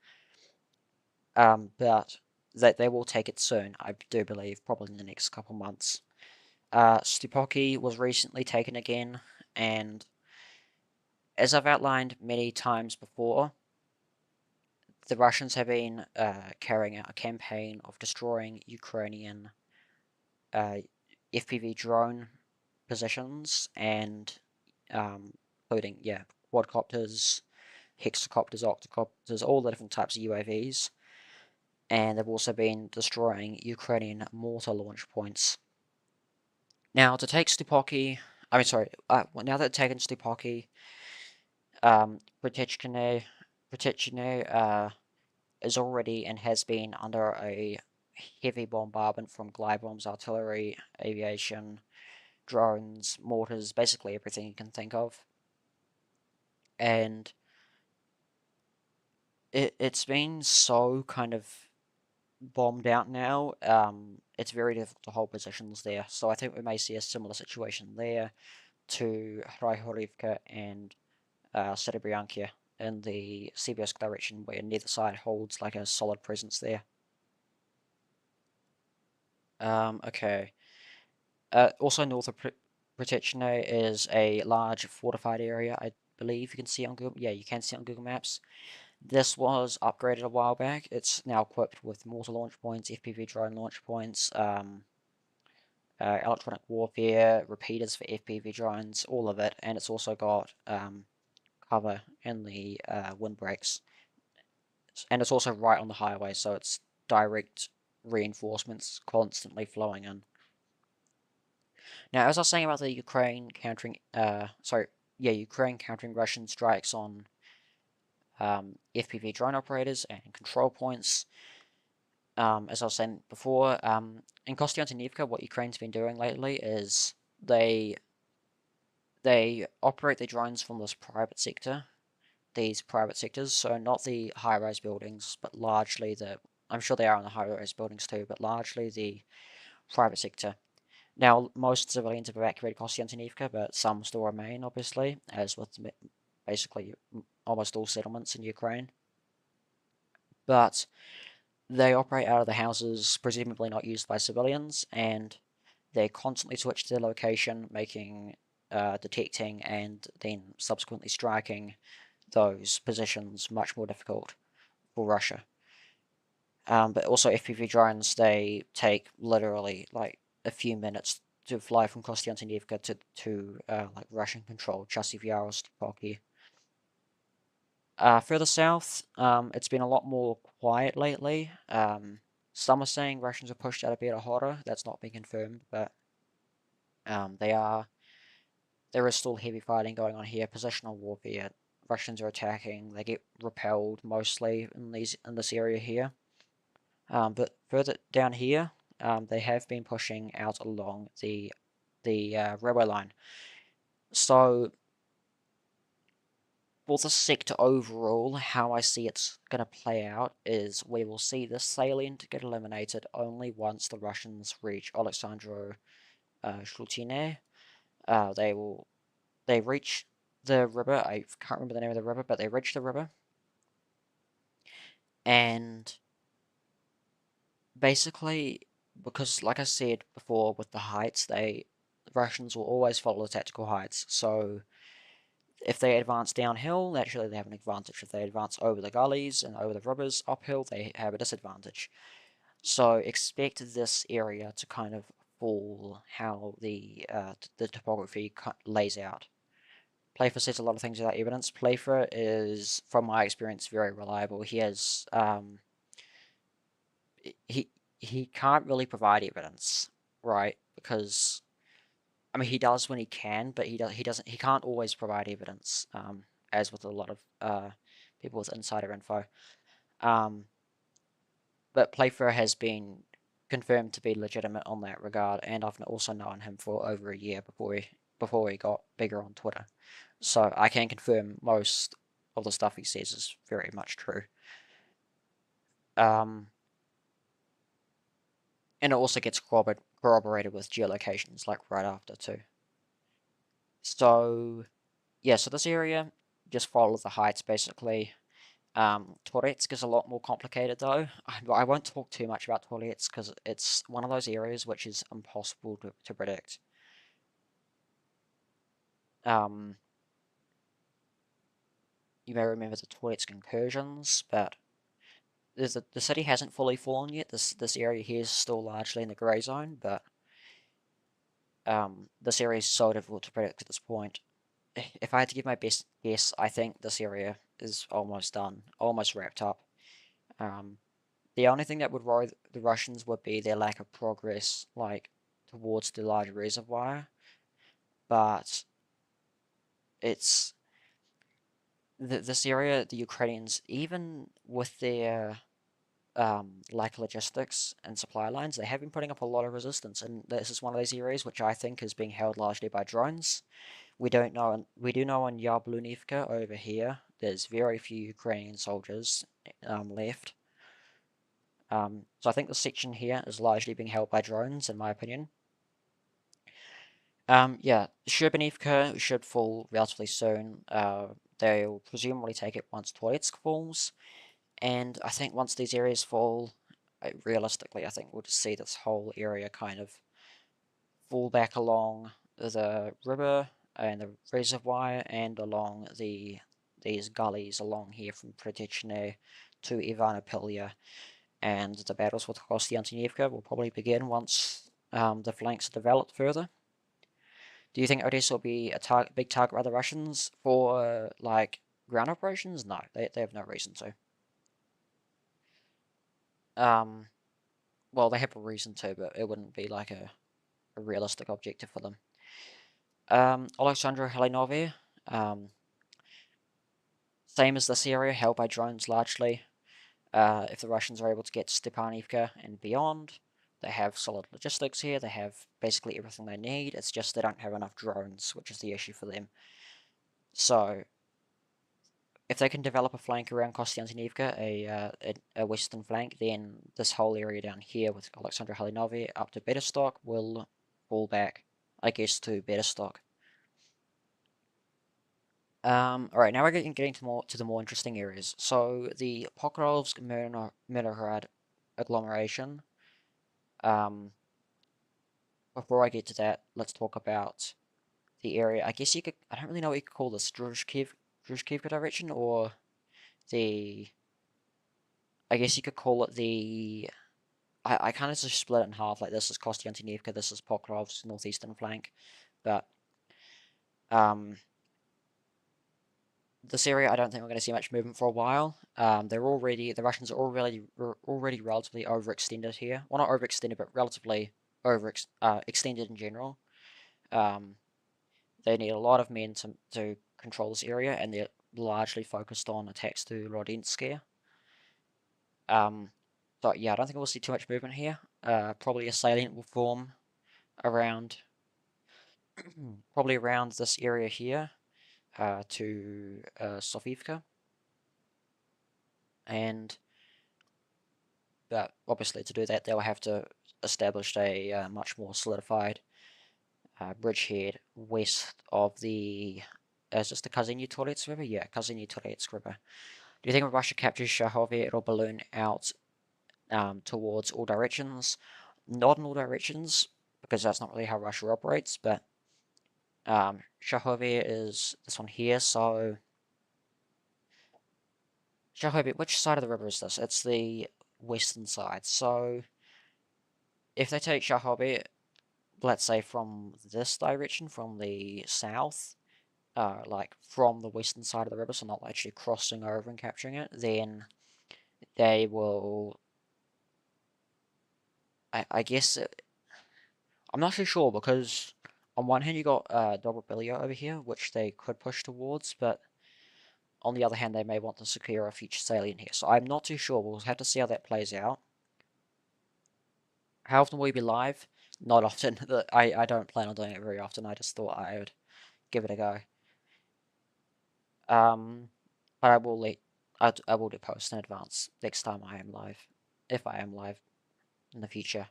But they will take it soon, I do believe, probably in the next couple months. Stupoki was recently taken again, and as I've outlined many times before, the Russians have been carrying out a campaign of destroying Ukrainian FPV drone positions and including, quadcopters, hexacopters, octocopters, all the different types of UAVs. And they've also been destroying Ukrainian mortar launch points. Now, to take Stupoki, now that they've taken Stupoki, Protechne is already and has been under a heavy bombardment from glide bombs, artillery, aviation, drones, mortars, basically everything you can think of. And it's been so kind of bombed out now. It's very difficult to hold positions there. So I think we may see a similar situation there to Hryhorivka and Serebryanka in the Sibersk direction, where neither side holds like a solid presence there. Okay. Also north of Protectionay is a large fortified area. I believe you can see on Google. Yeah, you can see on Google Maps. This was upgraded a while back. It's now equipped with mortar launch points, FPV drone launch points, electronic warfare, repeaters for FPV drones, all of it, and it's also got cover in the windbreaks, and it's also right on the highway, so it's direct reinforcements constantly flowing in. Now, as I was saying about the Ukraine countering, Ukraine countering Russian strikes on FPV drone operators and control points. As I was saying before, in Kostyantynivka, what Ukraine's been doing lately is they they operate their drones from this private sector, these private sectors, so not the high-rise buildings, but largely the. I'm sure they are in the high-rise buildings too, but largely the private sector. Now, most civilians have evacuated Kostyantynivka, but some still remain, obviously, as with basically almost all settlements in Ukraine. But they operate out of the houses presumably not used by civilians, and they constantly switch their location, making detecting and then subsequently striking those positions much more difficult for Russia. But also FPV drones, they take literally like a few minutes to fly from Kostyantynivka to like Russian-controlled Chasiv Yarost, Pocky. Further south, it's been a lot more quiet lately. Some are saying Russians are pushed out of Beta Hora. That's not been confirmed, but they are. There is still heavy fighting going on here. Positional warfare. Russians are attacking. They get repelled mostly in this area here. But further down here, they have been pushing out along the railway line. So for the sector overall, how I see it's going to play out is we will see this salient get eliminated only once the Russians reach Alexandro Shultine. They reach the river. I can't remember the name of the river, but they reach the river, and basically, because like I said before, with the heights, the Russians will always follow the tactical heights. So if they advance downhill, naturally they have an advantage. If they advance over the gullies and over the rivers uphill, they have a disadvantage. So expect this area to kind of fall how the topography lays out. Playfair says a lot of things without evidence. Playfair is, from my experience, very reliable. He has he he can't really provide evidence, right? Because I mean, he does when he can, but he can't always provide evidence. As with a lot of people with insider info. Um, but Playfair has been confirmed to be legitimate on that regard, and I've also known him for over a year before he got bigger on Twitter. So I can confirm most of the stuff he says is very much true. Um, and it also gets corroborated with geolocations, like right after too. So yeah, so this area just follows the heights basically. Touretsk is a lot more complicated though. I won't talk too much about Touretsk because it's one of those areas which is impossible to predict. Um, you may remember the Touretsk incursions, but the city hasn't fully fallen yet. This area here is still largely in the grey zone, but this area is so difficult to predict at this point. If I had to give my best guess, I think this area is almost done, almost wrapped up. Um, the only thing that would worry the Russians would be their lack of progress, like towards the large reservoir. But it's this area, the Ukrainians, even with their lack of logistics and supply lines, they have been putting up a lot of resistance, and this is one of those areas which I think is being held largely by drones. We don't know. We do know in Yablunivka over here, there's very few Ukrainian soldiers left. So I think the section here is largely being held by drones, in my opinion. Yeah, Srebrenica should fall relatively soon. They'll presumably take it once Toretsk falls, and I think once these areas fall, realistically, I think we'll just see this whole area kind of fall back along the river and the reservoir and along these gullies along here from Protechne to Ivanopilia, and the battles with Kostiantynivka will probably begin once the flanks are developed further. Do you think Odessa will be a big target by the Russians for like ground operations? No, they have no reason to. Um, well, they have a reason to, but it wouldn't be like a realistic objective for them. Alexandra Helinovi, um, same as this area, held by drones largely. If the Russians are able to get to Stepanivka and beyond, they have solid logistics here. They have basically everything they need. It's just they don't have enough drones, which is the issue for them. So, if they can develop a flank around Kostiantynivka, a western flank, then this whole area down here with Alexandra Helinovi up to Betterstock will fall back, I guess, to Betterstock. All right, now we're getting to the more interesting areas. So the Pokrovsk Mirnograd agglomeration. Um, Before I get to that, let's talk about the area. I guess you could. I don't really know what you could call this. Druzhkivka direction, or the. I guess you could call it the. I kind of just split it in half. Like this is Kostiantynivka, this is Pokrovsk northeastern flank, but um, this area, I don't think we're going to see much movement for a while. The Russians are already relatively overextended here. Well, not overextended, but relatively extended in general. Um, they need a lot of men to control this area, and they're largely focused on attacks to Rodinsk. Um, so yeah, I don't think we'll see too much movement here. Probably a salient will form around, probably around this area here, to Sofivka, and but obviously to do that they'll have to establish a much more solidified bridgehead west of the is this the Kaziny Torets River? Yeah, Kaziny Torets River. Do you think if Russia captures Shahovia it'll balloon out towards all directions? Not in all directions, because that's not really how Russia operates, but Shahovia is this one here, so Shahovia, which side of the river is this? It's the western side, so if they take Shahovia, let's say from this direction, from the south, like from the western side of the river, so not actually crossing over and capturing it, then they will. I guess I'm not too sure because on one hand you got Dobrobilia over here, which they could push towards, but on the other hand they may want to secure a future salient here. So I'm not too sure. We'll have to see how that plays out. How often will we be live? Not often. I don't plan on doing it very often. I just thought I would give it a go. But I will do post in advance next time I am live, if I am live in the future.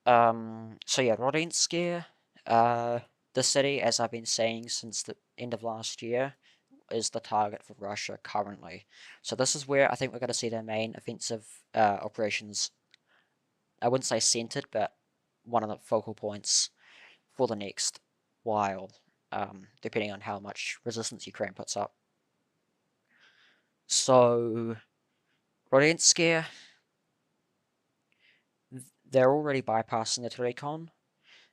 So yeah, Rodinsk, the city, as I've been saying since the end of last year, is the target for Russia currently. So this is where I think we're going to see their main offensive operations. I wouldn't say centered, but one of the focal points for the next while, depending on how much resistance Ukraine puts up. So Rodinsk, they're already bypassing the Terikon,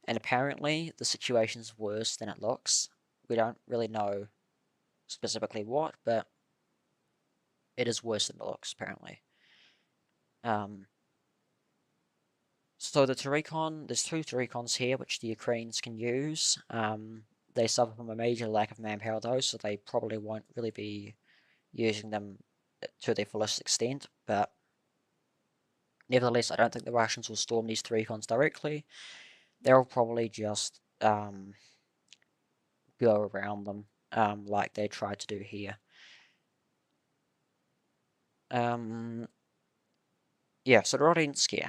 and apparently the situation's worse than it looks. We don't really know specifically what, but it is worse than it looks, apparently. So the Terikon, there's two Terikons here which the Ukrainians can use. They suffer from a major lack of manpower though, so they probably won't really be using them to their fullest extent, but nevertheless, I don't think the Russians will storm these Terikons directly. They'll probably just go around them, like they tried to do here. Yeah, so Rodinsk.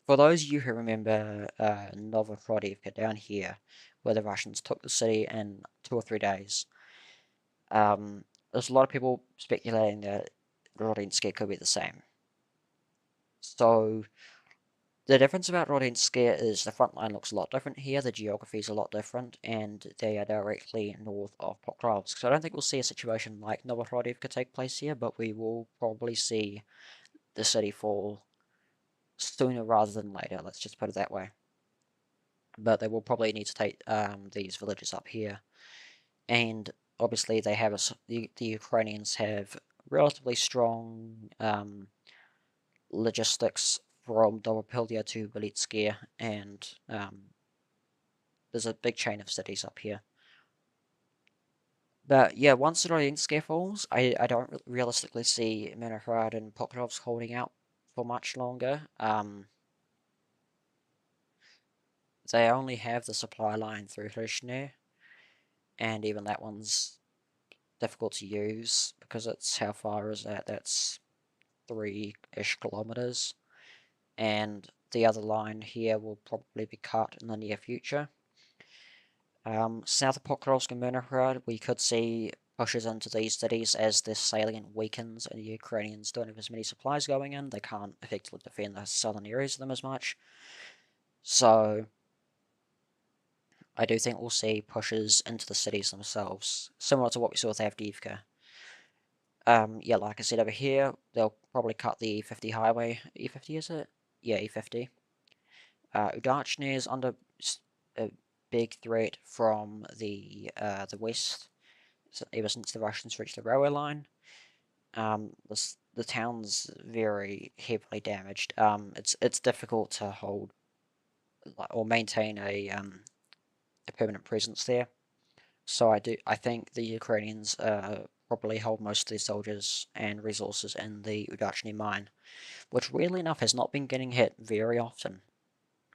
For those of you who remember Novoprodivka down here, where the Russians took the city in 2 or 3 days, there's a lot of people speculating that Rodinsk could be the same. So The difference about Rodinsk is the front line looks a lot different here, the geography is a lot different, and they are directly north of Pokrovsk. So I don't think we'll see a situation like Novohradivka take place here, but we will probably see the city fall sooner rather than later, let's just put it that way. But they will probably need to take these villages up here. And obviously they have the Ukrainians have relatively strong logistics from Dobropilya to Belitsky, and there's a big chain of cities up here. But yeah, once the Rodinsk falls, I don't realistically see Minohrad and Pokrovsk holding out for much longer. They only have the supply line through Hrishny, and even that one's difficult to use because it's how far is that? That's 3-ish kilometers, and the other line here will probably be cut in the near future. South of Pokrovsk and Myrnograd, we could see pushes into these cities as this salient weakens and the Ukrainians don't have as many supplies going in. They can't effectively defend the southern areas of them as much. So I do think we'll see pushes into the cities themselves, similar to what we saw with Avdiivka. Yeah, like I said over here, they'll probably cut the E50 highway. E50 is it? Yeah, E50. Udachny is under a big threat from the west, ever since the Russians reached the railway line. The town's very heavily damaged. It's difficult to hold or maintain a permanent presence there. So I think the Ukrainians probably hold most of their soldiers and resources in the Udachny mine, which weirdly enough has not been getting hit very often.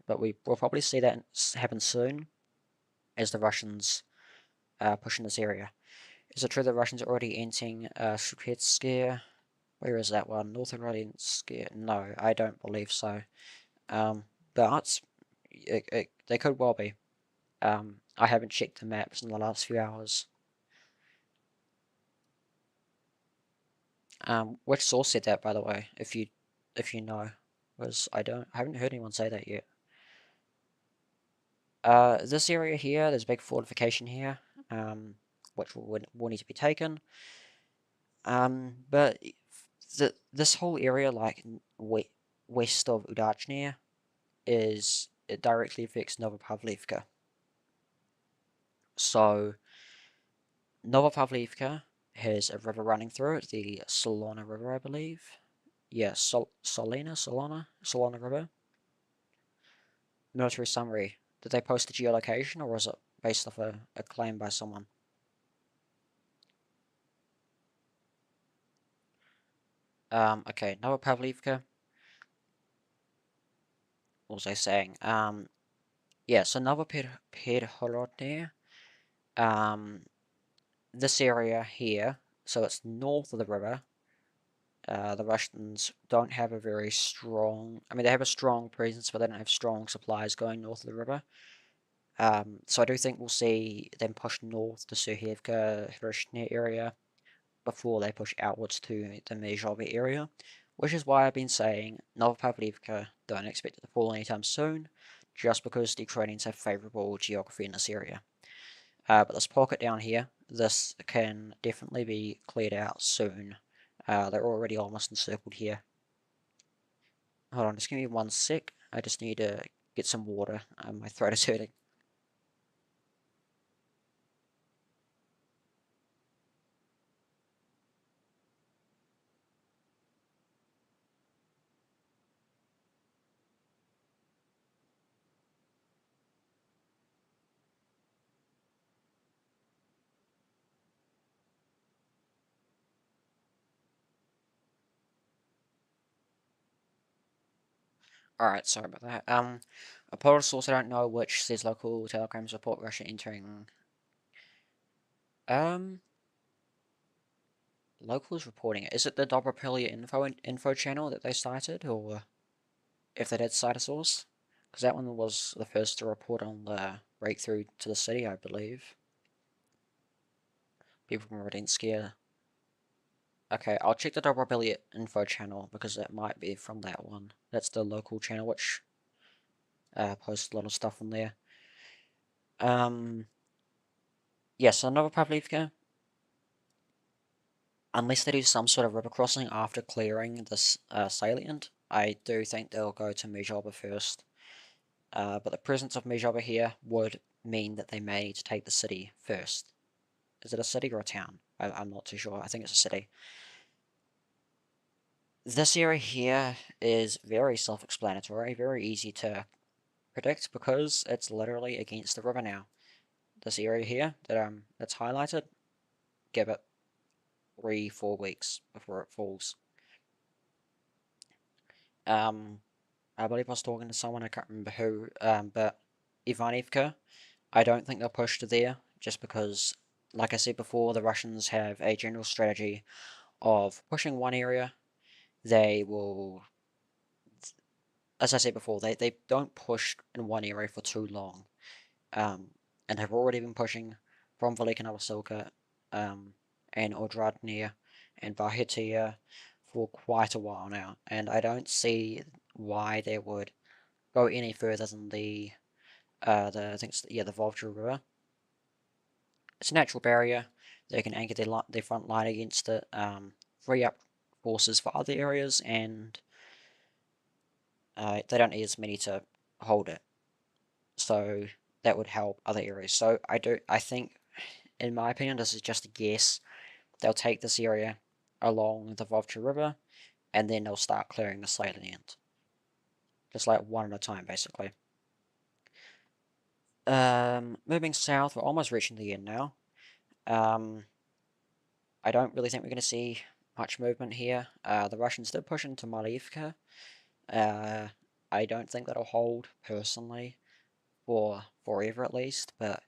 But we will probably see that happen soon as the Russians push in this area. Is it true that Russians are already entering Shupetsk? Where is that one? Northern Rodinsk? No, I don't believe so. But they could well be. I haven't checked the maps in the last few hours. Which source said that, by the way? If you know, was I haven't heard anyone say that yet. This area here, there's a big fortification here, which will need to be taken. But this whole area, like west of Udachny, it directly affects Novopavlivka. So Novopavlivka has a river running through it, the Solona River, I believe. Yeah, Solona River. Military summary. Did they post the geolocation, or was it based off a claim by someone? Okay, Novopavlivka. What was I saying? Yeah, so Novopavlivka. This area here, so it's north of the river. The Russians don't have a very strong. I mean, they have a strong presence, but they don't have strong supplies going north of the river. So I do think we'll see them push north to Suhevka, Hrishny area before they push outwards to the Mezhova area, which is why I've been saying Novopavlivka don't expect it to fall anytime soon, just because the Ukrainians have favourable geography in this area. But this pocket down here, this can definitely be cleared out soon. They're already almost encircled here. Hold on, just give me 1 sec. I just need to get some water. My throat is hurting. Alright, sorry about that. A Polish source I don't know which says local telegrams report Russia entering. Um, Local is reporting it. Is it the Dobropilya info channel that they cited, or if they did cite a source? Because that one was the first to report on the breakthrough to the city, I believe. People from Rodinsk. Okay, I'll check the Dobropilya info channel because that might be from that one. That's the local channel, which Posted a lot of stuff on there. Yes, so Novopavlivka, unless they do some sort of river crossing after clearing this salient, I do think they'll go to Mezhoba first. But the presence of Mezhoba here would mean that they may need to take the city first. Is it a city or a town? I'm not too sure. I think it's a city. This area here is very self-explanatory, very easy to predict because it's literally against the river now. This area here that's highlighted, give it 3-4 weeks before it falls. I believe I was talking to someone, I can't remember who, but Ivanivka, I don't think they'll push to there just because, like I said before, the Russians have a general strategy of pushing one area. They will, as I said before, they don't push in one area for too long, and have already been pushing from Velika Novosilka and Odradnir and Barhitia for quite a while now, and I don't see why they would go any further than the I think it's, yeah, the Volga River. It's a natural barrier. They can anchor their front line against it, free up forces for other areas, and they don't need as many to hold it. So that would help other areas. So I think, in my opinion, this is just a guess. They'll take this area along the Volga River, and then they'll start clearing the salient. Just like one at a time, basically. Moving south, we're almost reaching the end now. I don't really think we're going to see much movement here. The Russians did push into Malivka. I don't think that'll hold personally for forever at least, but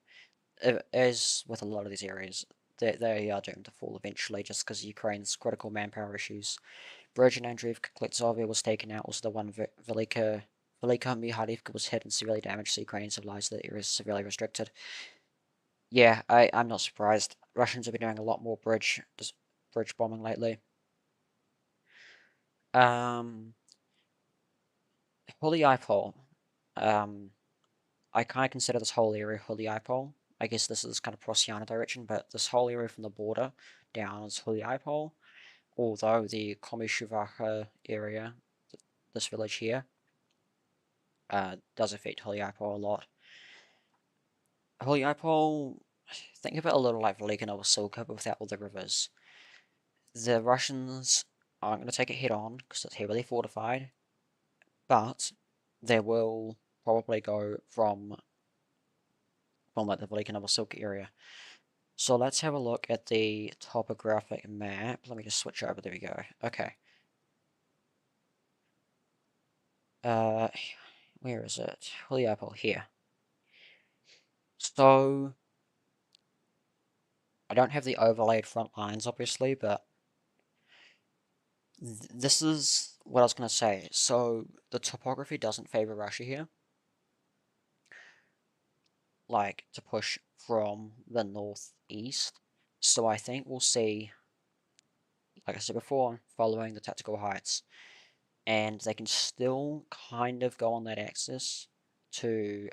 as with a lot of these areas, they are doomed to fall eventually just because of Ukraine's critical manpower issues. Virgin Andreevka Klitsovia was taken out, also the one Velika Mihalivka was hit and severely damaged, so Ukrainians have realized that the area is severely restricted. Yeah, I'm not surprised. Russians have been doing a lot more bridge bombing lately. Holy I kind of consider this whole area Holy I guess this is kind of Prosiana direction, but this whole area from the border down is Holy although the Komishuvacha area, this village here, does affect Holy a lot. Holy think of it a little like Velika Novosilka, but without all the rivers. The Russians aren't going to take it head on because it's heavily fortified, but they will probably go from like the Velika Novosilka area. So let's have a look at the topographic map. Let me just switch over. There we go. Okay. Where is it? Heliopol here. So I don't have the overlaid front lines, obviously, but this is what I was going to say. So the topography doesn't favor Russia here. Like, to push from the northeast. So I think we'll see, like I said before, following the tactical heights. And they can still kind of go on that axis to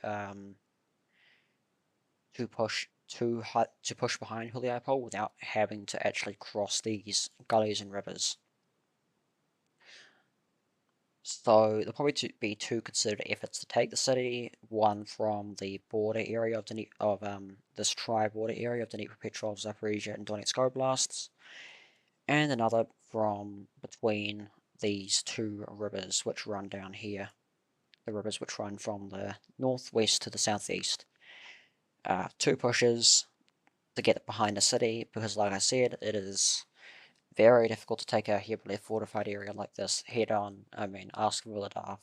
push behind Heliopol without having to actually cross these gullies and rivers. So there'll probably be two considered efforts to take the city. One from the border area of this tri-border area of Dnipropetrovsk, Zaporizhia, and Donetsk oblasts, and another from between these two rivers which run down here. The rivers which run from the northwest to the southeast. Two pushes to get behind the city because, like I said, it is very difficult to take a heavily fortified area like this head on. I mean, ask Vuladar.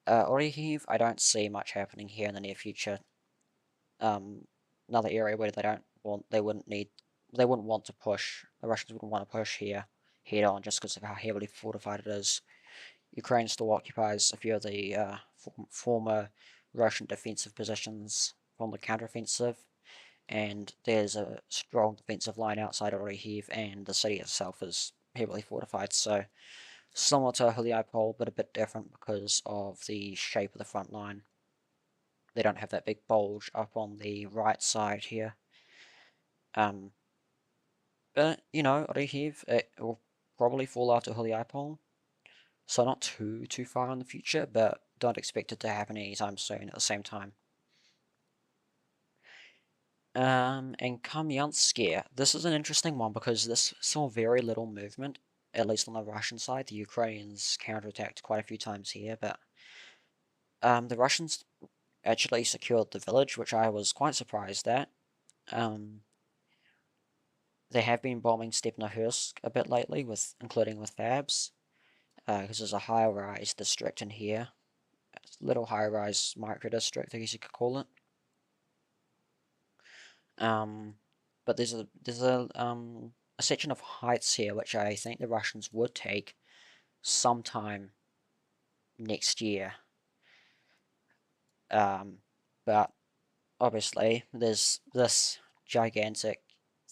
Orikhiv, I don't see much happening here in the near future. Another area where they wouldn't want to push. The Russians wouldn't want to push here head on just because of how heavily fortified it is. Ukraine still occupies a few of the former Russian defensive positions from the counteroffensive, and there's a strong defensive line outside Orikhiv, and the city itself is heavily fortified, so Similar to Heliopol, but a bit different because of the shape of the front line. They don't have that big bulge up on the right side here. But, you know, Rehiv, it will probably fall after Heliopol, so not too far in the future, but don't expect it to happen anytime soon at the same time. And Kamyanskaya, this is an interesting one because this saw very little movement, at least on the Russian side. The Ukrainians counterattacked quite a few times here, but the Russians actually secured the village, which I was quite surprised at. They have been bombing Stepnohursk a bit lately, including with Fabs, because there's a high-rise district in here, little high-rise micro district, I guess you could call it. But there's a section of heights here which I think the Russians would take sometime next year. But obviously there's this gigantic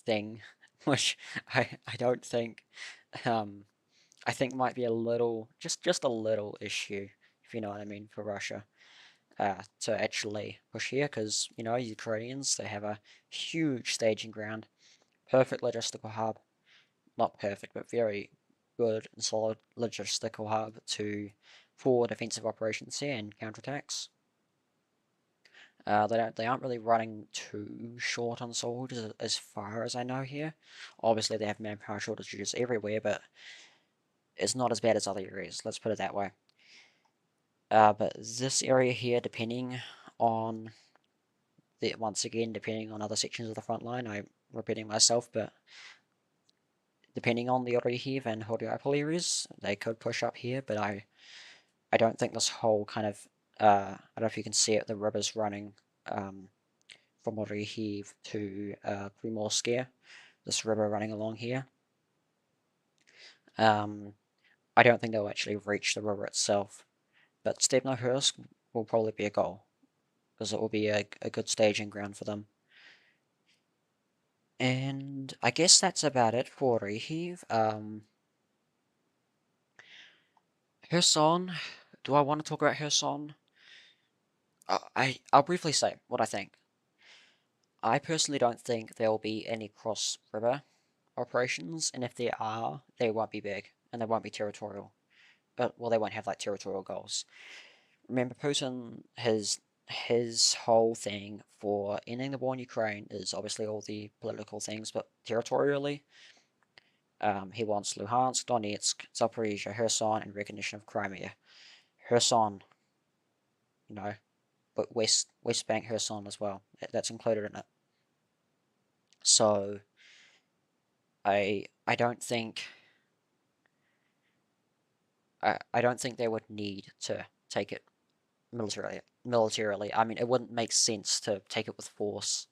thing which I don't think I think might be a little just a little issue, if you know what I mean, for Russia to actually push here, because you know Ukrainians, they have a huge staging ground, perfect logistical hub, not perfect but very good and solid logistical hub for defensive operations here and counterattacks. They aren't really running too short on soldiers as far as I know here. Obviously they have manpower shortages everywhere, but it's not as bad as other areas, let's put it that way. But this area here, depending on once again, depending on other sections of the front line, I'm repeating myself, but depending on the Orihir and Horiapol areas, they could push up here, but I don't think this whole kind of, I don't know if you can see it, the river's running from Orihir to Primorskaya, this river running along here. I don't think they'll actually reach the river itself, but Stepnohursk will probably be a goal, because it will be a good staging ground for them. And I guess that's about it for Rehiv. Kherson, do I want to talk about Kherson? I'll briefly say what I think. I personally don't think there will be any cross-river operations, and if there are, they won't be big, and they won't be territorial. Well, they won't have like territorial goals. Remember, Putin, his whole thing for ending the war in Ukraine is obviously all the political things, but territorially, he wants Luhansk, Donetsk, Zaporizhia, Kherson, and recognition of Crimea. Kherson, you know, but West Bank Kherson as well. That's included in it. So I don't think I don't think they would need to take it militarily. Militarily, I mean, it wouldn't make sense to take it with force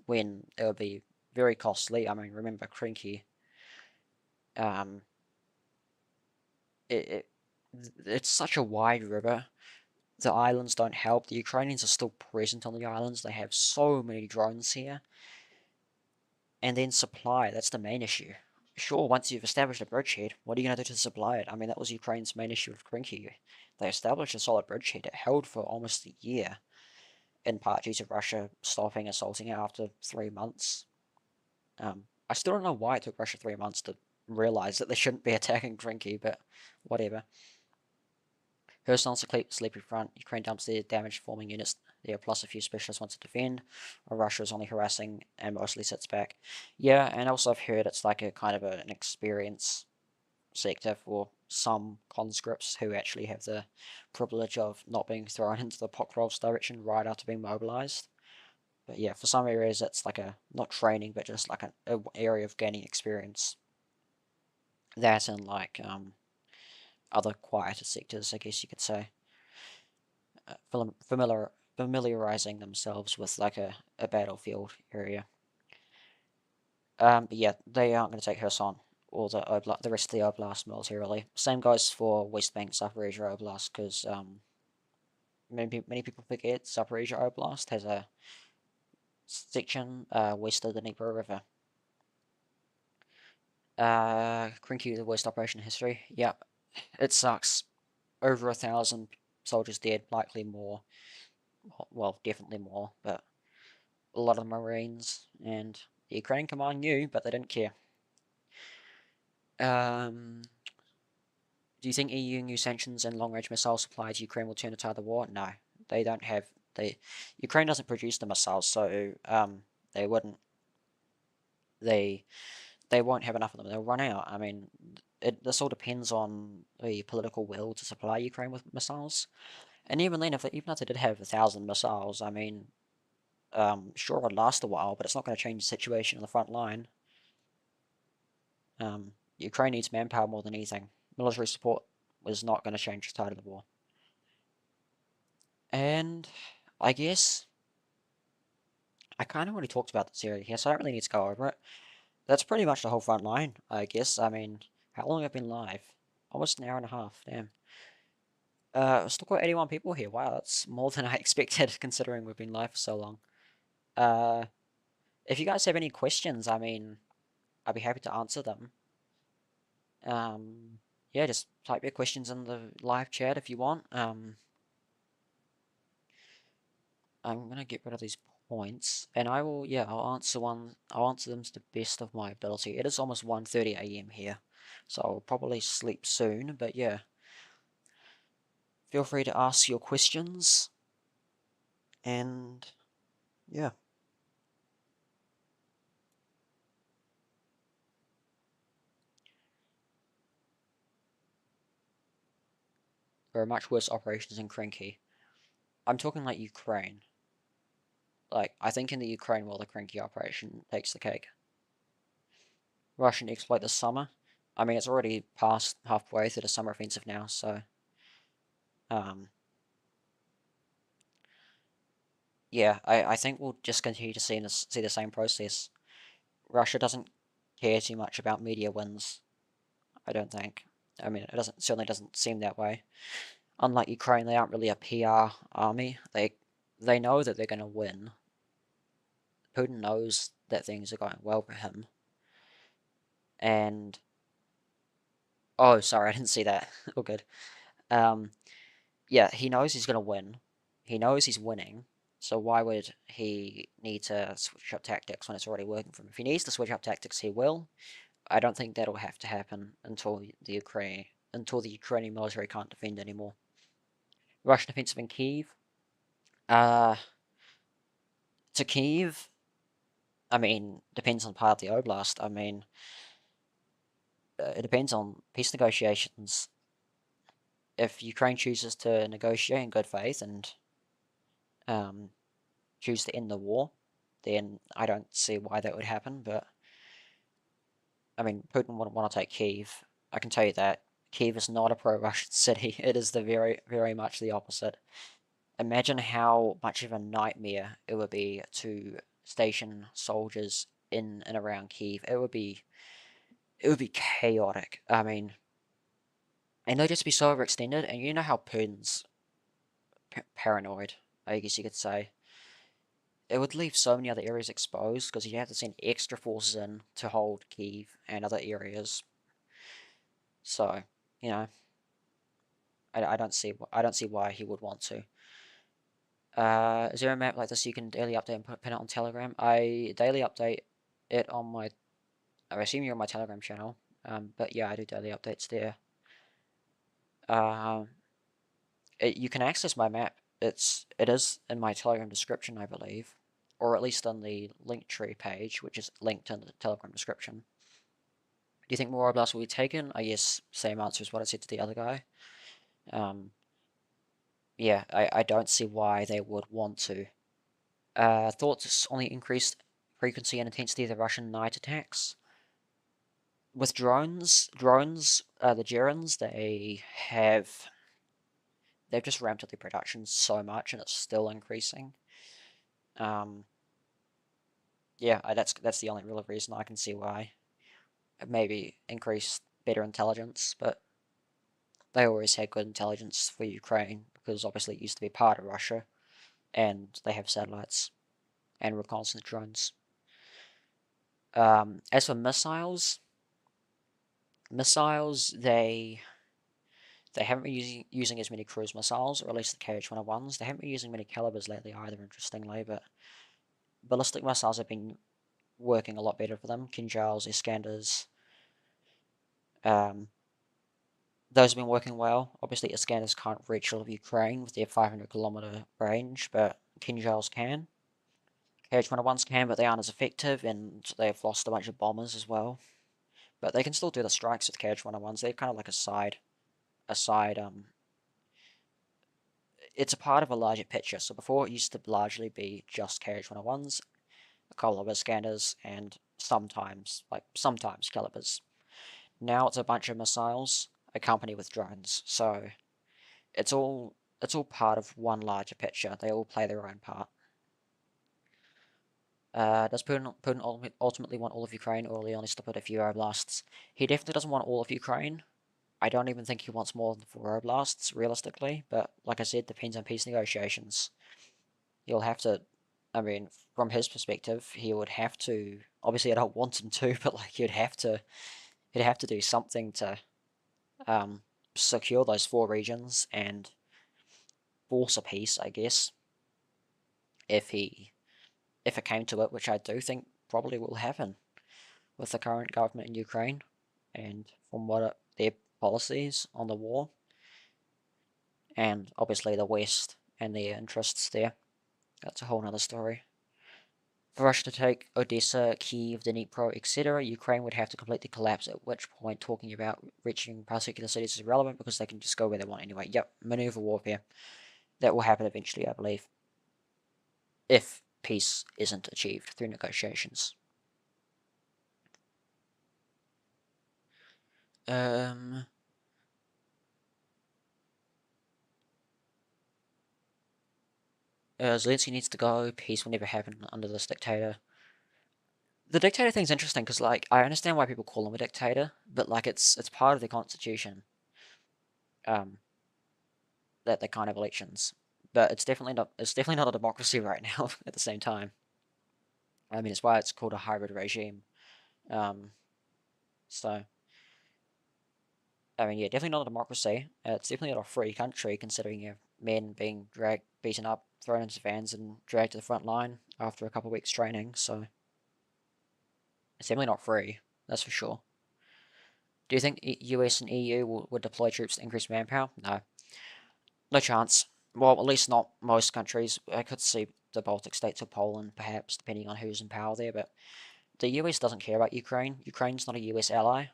when it would be very costly. I mean, remember Krinky. Um, it it's such a wide river. The islands don't help. The Ukrainians are still present on the islands. They have so many drones here. And then supply, that's the main issue. Sure, once you've established a bridgehead, what are you going to do to supply it? I mean, that was Ukraine's main issue with Krinky. They established a solid bridgehead. It held for almost a year, in part due to Russia stopping assaulting it after 3 months. I still don't know why it took Russia 3 months to realize that they shouldn't be attacking Krinky, but whatever. Kherson's a sleepy front. Ukraine dumps their damaged forming units there, plus a few specialists want to defend, while Russia is only harassing and mostly sits back. Yeah, and also I've heard it's like a kind of an experience sector for some conscripts who actually have the privilege of not being thrown into the Pokrov's direction right after being mobilized. But yeah, for some areas it's like a, not training, but just like an area of gaining experience. That and like other quieter sectors, I guess you could say. Familiarizing themselves with like a battlefield area. But yeah, they aren't going to take Kherson or the rest of the Oblast militarily. Same goes for West Bank Zaporizhia Oblast, because many people forget Zaporizhia Oblast has a section west of the Dnieper River. Krinky, the worst operation in history. Yep. it sucks. Over 1,000 soldiers dead, likely more. Well, definitely more, but a lot of the Marines and the Ukrainian command knew, but they didn't care. Um, do you think EU new sanctions and long-range missile supplies Ukraine will turn the tide of the war? No, they don't have. Ukraine doesn't produce the missiles, so they wouldn't. They they won't have enough of them. They'll run out. I mean, this all depends on the political will to supply Ukraine with missiles. And even then, even if they did have 1,000 missiles, I mean, sure, it would last a while, but it's not going to change the situation on the front line. Ukraine needs manpower more than anything. Military support was not going to change the tide of the war. And I guess I kind of already talked about this area here, so I don't really need to go over it. That's pretty much the whole front line, I guess. I mean, how long have I been live? Almost an hour and a half, damn. Still got 81 people here. Wow, that's more than I expected considering we've been live for so long. Uh, if you guys have any questions, I mean, I'd be happy to answer them. Yeah, just type your questions in the live chat if you want. I'm gonna get rid of these points, and I will, yeah, I'll answer them to the best of my ability. It is almost 1:30 a.m. here, so I'll probably sleep soon, but yeah, feel free to ask your questions, and yeah. There are much worse operations in Krinky. I'm talking like Ukraine. Like, I think in the Ukraine war, the Krinky operation takes the cake. Russian exploit this summer. I mean, it's already past halfway through the summer offensive now, so um, yeah, I think we'll just continue to see the same process. Russia doesn't care too much about media wins. I don't think. I mean, it doesn't certainly doesn't seem that way. Unlike Ukraine, they aren't really a PR army. They know that they're going to win. Putin knows that things are going well for him, and oh, sorry, I didn't see that. All good. Um, yeah, he knows he's going to win. He knows he's winning. So why would he need to switch up tactics when it's already working for him? If he needs to switch up tactics, he will. I don't think that'll have to happen until the Ukrainian military can't defend anymore. Russian offensive in Kiev. Uh, to Kiev, I mean, depends on part of the oblast. I mean, it depends on peace negotiations. If Ukraine chooses to negotiate in good faith and um, choose to end the war, then I don't see why that would happen. But I mean, Putin wouldn't want to take Kiev. I can tell you that Kiev is not a pro-Russian city. It is the very much the opposite. Imagine how much of a nightmare it would be to station soldiers in and around Kiev. It would be chaotic. I mean, and they'd just be so overextended. And you know how Putin's paranoid, I guess you could say. It would leave so many other areas exposed because you'd have to send extra forces in to hold Kiev and other areas. So, you know, I don't see why he would want to. Is there a map like this you can daily update and pin it on Telegram? I daily update it on my. I assume you're on my Telegram channel. But yeah, I do daily updates there. Um, you can access my map. It is in my Telegram description, I believe, or at least on the Linktree page, which is linked in the Telegram description. Do you think more Oblasts will be taken? I guess same answer as what I said to the other guy. Um, yeah, I don't see why they would want to. Thoughts on the increased frequency and intensity of the Russian night attacks? With drones, the Gerans, they've just ramped up their production so much, and it's still increasing. Um, yeah, that's the only real reason I can see why. Maybe increase better intelligence, but they always had good intelligence for Ukraine because obviously it used to be part of Russia, and they have satellites and reconnaissance drones. As for missiles, They haven't been using as many cruise missiles, or at least the KH-101s. They haven't been using many calibers lately either, interestingly, but ballistic missiles have been working a lot better for them. Kinjals, Iskanders, those have been working well. Obviously, Iskanders can't reach all of Ukraine with their 500-kilometer range, but Kinjals can. KH-101s can, but they aren't as effective, and they've lost a bunch of bombers as well. But they can still do the strikes with KH-101s. They're kind of like a side. It's a part of a larger picture. So before it used to largely be just KH-101s, a couple of Iskanders, and sometimes calibers. Now it's a bunch of missiles accompanied with drones. So it's all part of one larger picture. They all play their own part. Does Putin ultimately want all of Ukraine, or will he only stop at a few airblast? He definitely doesn't want all of Ukraine. I don't even think he wants more than 4 airblast, realistically. But like I said, depends on peace negotiations. He'll have to. I mean, from his perspective, he would have to. Obviously, I don't want him to, but like he'd have to. He'd have to do something to um, secure those 4 regions and force a peace, I guess. If it came to it, which I do think probably will happen with the current government in Ukraine, and from their policies on the war, and obviously the West and their interests there. That's a whole other story. For Russia to take Odessa, Kiev, Dnipro, etc., Ukraine would have to completely collapse, at which point talking about reaching particular cities is irrelevant because they can just go where they want anyway. Yep, maneuver warfare. That will happen eventually, I believe, if peace isn't achieved through negotiations. Zelensky needs to go. Peace will never happen under this dictator. The dictator thing's interesting because, like, I understand why people call him a dictator, but like, it's part of the constitution. That they kind of elections, but it's definitely not. It's definitely not a democracy right now. At the same time, I mean, it's why it's called a hybrid regime. Um, so, I mean, yeah, definitely not a democracy. It's definitely not a free country, considering you have men being dragged, beaten up, thrown into vans, and dragged to the front line after a couple of weeks training. So, it's definitely not free. That's for sure. Do you think US and EU would deploy troops to increase manpower? No, no chance. Well, at least not most countries. I could see the Baltic states or Poland, perhaps, depending on who's in power there. But the US doesn't care about Ukraine. Ukraine's not a US ally.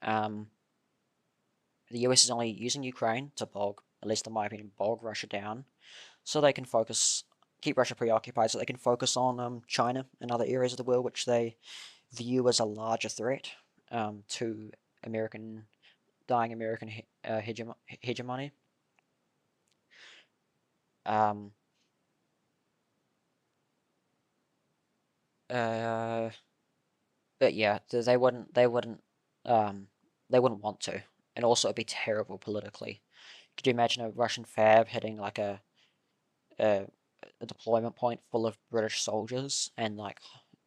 Um, the US is only using Ukraine to bog, at least in my opinion, bog Russia down, so they can keep Russia preoccupied, so they can focus on China and other areas of the world which they view as a larger threat to dying American hegemony. Um, uh, but yeah, um, they wouldn't want to, and also it'd be terrible politically. Could you imagine a Russian fab hitting like a, a deployment point full of British soldiers and like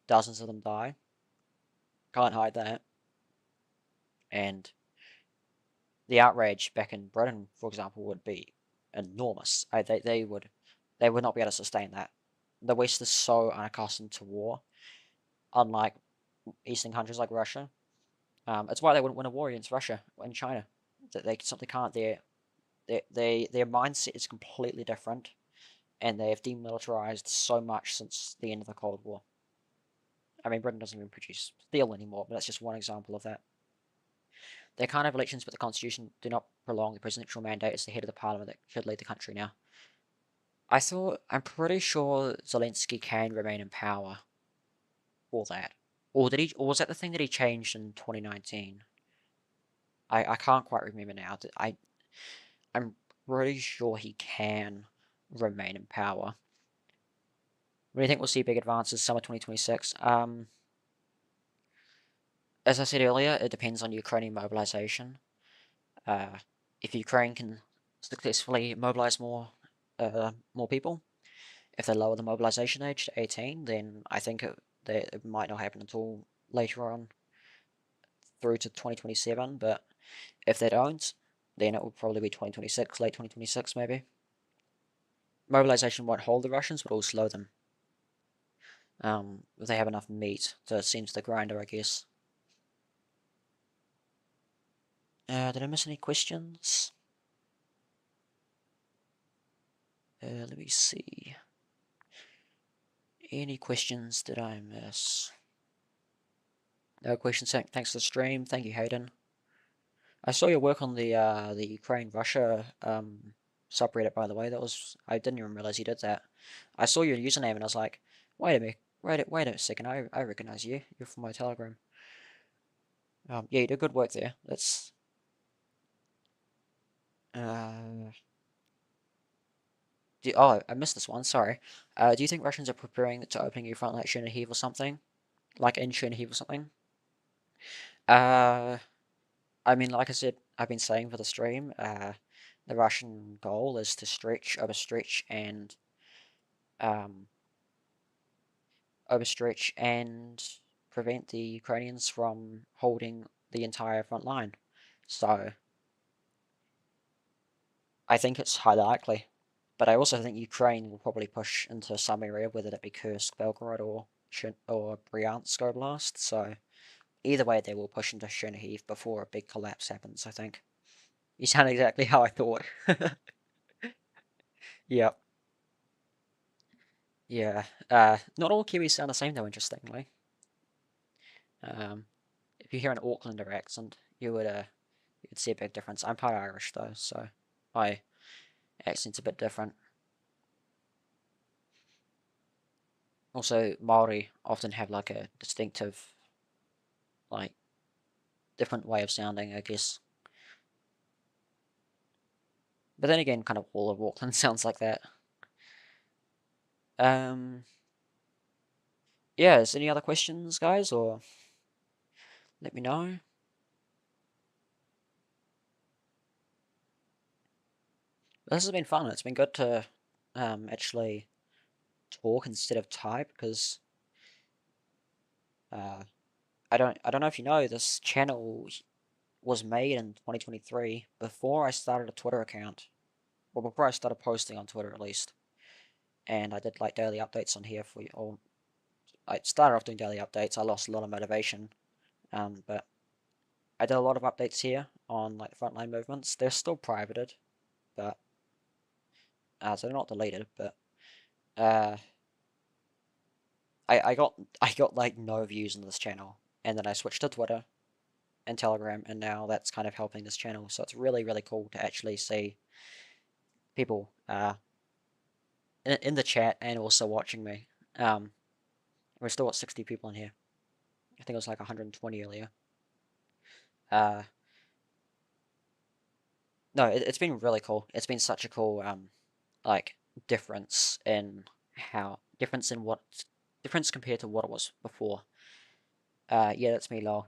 dozens of them die? Can't hide that. And the outrage back in Britain, for example, would be enormous. They would not be able to sustain that. The West is so unaccustomed to war, unlike Eastern countries like Russia. It's why they wouldn't win a war against Russia and China. That they simply can't. Their mindset is completely different, and they have demilitarized so much since the end of the Cold War. I mean, Britain doesn't even produce steel anymore, but that's just one example of that. They can't have elections, but the Constitution do not prolong the presidential mandate as the head of the parliament that should lead the country now. I'm pretty sure Zelensky can remain in power for that. Or was that the thing that he changed in 2019? I can't quite remember now. I'm pretty sure he can remain in power. When do you think we'll see big advances summer 2026? As I said earlier, it depends on Ukrainian mobilization. Uh, if Ukraine can successfully mobilize more people, if they lower the mobilization age to 18, then I think it might not happen until later on through to 2027. But if they don't, then it will probably be 2026, late 2026 maybe. Mobilization won't hold the Russians, but it will slow them. If they have enough meat to send to the grinder, I guess. Did I miss any questions? Let me see. Any questions did I miss? No questions. Thanks for the stream. Thank you, Hayden. I saw your work on the Ukraine Russia subreddit, by the way. I didn't even realize you did that. I saw your username and I was like, wait a minute, wait a second. I recognize you. You're from my Telegram. Yeah, you did good work there. That's uh. Oh, I missed this one. Sorry. Do you think Russians are preparing to opening a front like Chernihiv or something? Like in Chernihiv or something? Uh, I mean, like I said, I've been saying for the stream, the Russian goal is to overstretch, and um, overstretch and prevent the Ukrainians from holding the entire front line. So I think it's highly likely. But I also think Ukraine will probably push into some area, whether that be Kursk, Belgorod, or Bryansk Oblast. So either way, they will push into Chernihiv before a big collapse happens, I think. You sound exactly how I thought. Yep. Yeah. Not all Kiwis sound the same though, interestingly. Um, if you hear an Aucklander accent, you'd see a big difference. I'm part Irish though, so my accent's a bit different. Also, Maori often have like a distinctive, like, different way of sounding, I guess. But then again, kind of all of Auckland sounds like that. Um, yeah, is any other questions, guys, or let me know? This has been fun. It's been good to actually talk instead of type because uh, I don't know if you know this channel was made in 2023 before I started a Twitter account, or before I started posting on Twitter at least. And I did like daily updates on here for you. Or I started off doing daily updates. I lost a lot of motivation, but I did a lot of updates here on like the frontline movements. They're still privated, but so they're not deleted. But uh, I got like no views on this channel, and then I switched to Twitter and Telegram, and now that's kind of helping this channel. So it's really cool to actually see people in the chat and also watching me. We're still at 60 people in here. I think it was like 120 earlier. Uh, no, it's been really cool. It's been such a cool like difference in what difference compared to what it was before. Yeah, that's me, lol.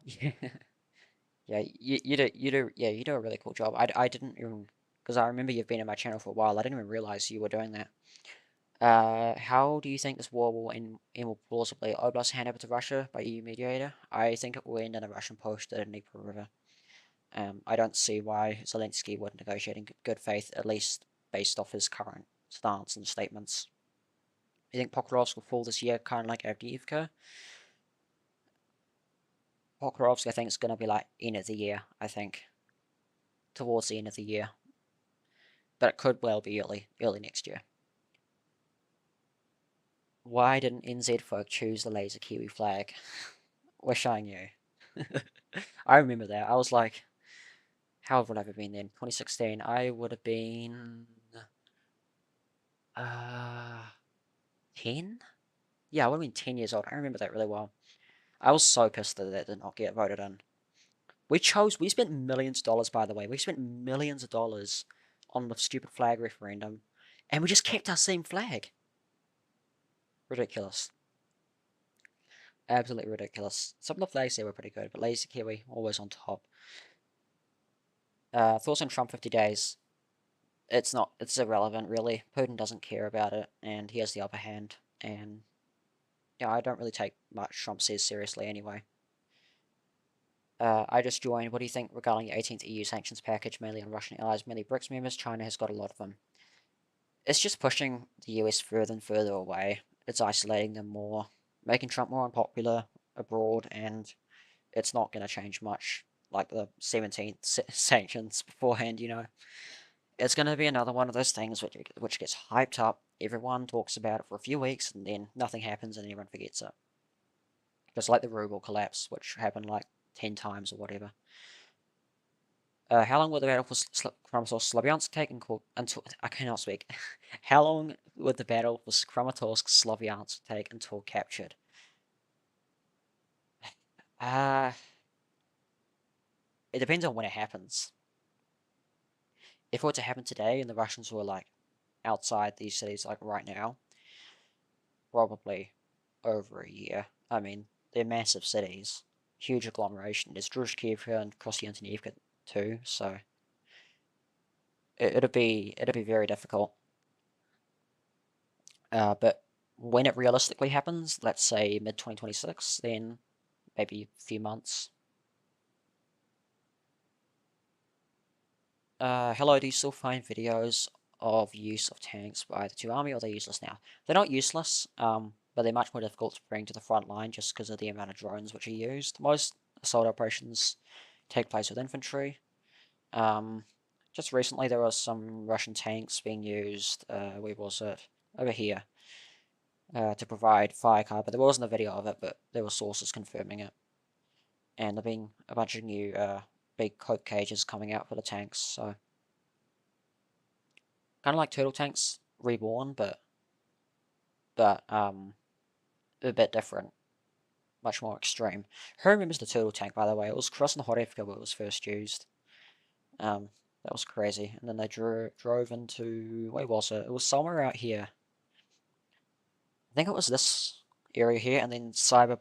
Yeah, you do a really cool job. I didn't even because I remember you've been in my channel for a while. I didn't even realize you were doing that. How do you think this war will end more plausibly? Oblast hand over to Russia by EU mediator? I think it will end in a Russian post at the Dnieper River. I don't see why Zelensky would negotiate in good faith, at least based off his current stance and statements. You think Pokrovsk will fall this year, kind of like Avdiivka? Pokrovsk, I think, is going to be like end of the year, I think. Towards the end of the year. But it could well be early next year. Why didn't NZ folk choose the laser Kiwi flag? Wish I knew. I remember that. I was like, how old would I have been then? 2016. I would have been uh 10? Yeah, I would have been 10 years old. I remember that really well. I was so pissed that that did not get voted in. We spent millions of dollars, by the way. We spent millions of dollars on the stupid flag referendum, and we just kept our same flag. Ridiculous. Absolutely ridiculous. Some of the flags there were pretty good, but Lazy Kiwi always on top. Thoughts on Trump 50 days? It's irrelevant, really. Putin doesn't care about it, and he has the upper hand. And yeah, I don't really take much Trump says seriously anyway. I just joined. What do you think regarding the 18th EU sanctions package, mainly on Russian allies, mainly BRICS members? China has got a lot of them. It's just pushing the US further and further away. It's isolating them more, making Trump more unpopular abroad, and it's not going to change much like the 17th sanctions beforehand, you know. It's going to be another one of those things which gets hyped up. Everyone talks about it for a few weeks, and then nothing happens, and everyone forgets it. Just like the ruble collapse, which happened like 10 times or whatever. How long will the battle for Kramatorsk Slavyansk take until I cannot speak? How long would the battle for Kramatorsk Slavyansk take until captured? Uh, it depends on when it happens. If it were to happen today and the Russians were like outside these cities like right now, probably over a year. I mean, they're massive cities, huge agglomeration. There's Druzhkivka and Kostyantynivka too, so it'd be very difficult. But when it realistically happens, let's say mid 2026, then maybe a few months. Hello, do you still find videos of use of tanks by the two army, or are they useless now? They're not useless, but they're much more difficult to bring to the front line just because of the amount of drones which are used. Most assault operations take place with infantry. Um, just recently there was some Russian tanks being used, where was it? Over here, to provide fire cover. There wasn't a video of it, but there were sources confirming it. And there being a bunch of new big coke cages coming out for the tanks, so kind of like turtle tanks reborn, but a bit different, much more extreme. Who remembers the turtle tank, by the way? It was Krasnohorivka where it was first used. That was crazy. And then they drove into, where was it? It was somewhere out here. I think it was this area here, and then the Cyber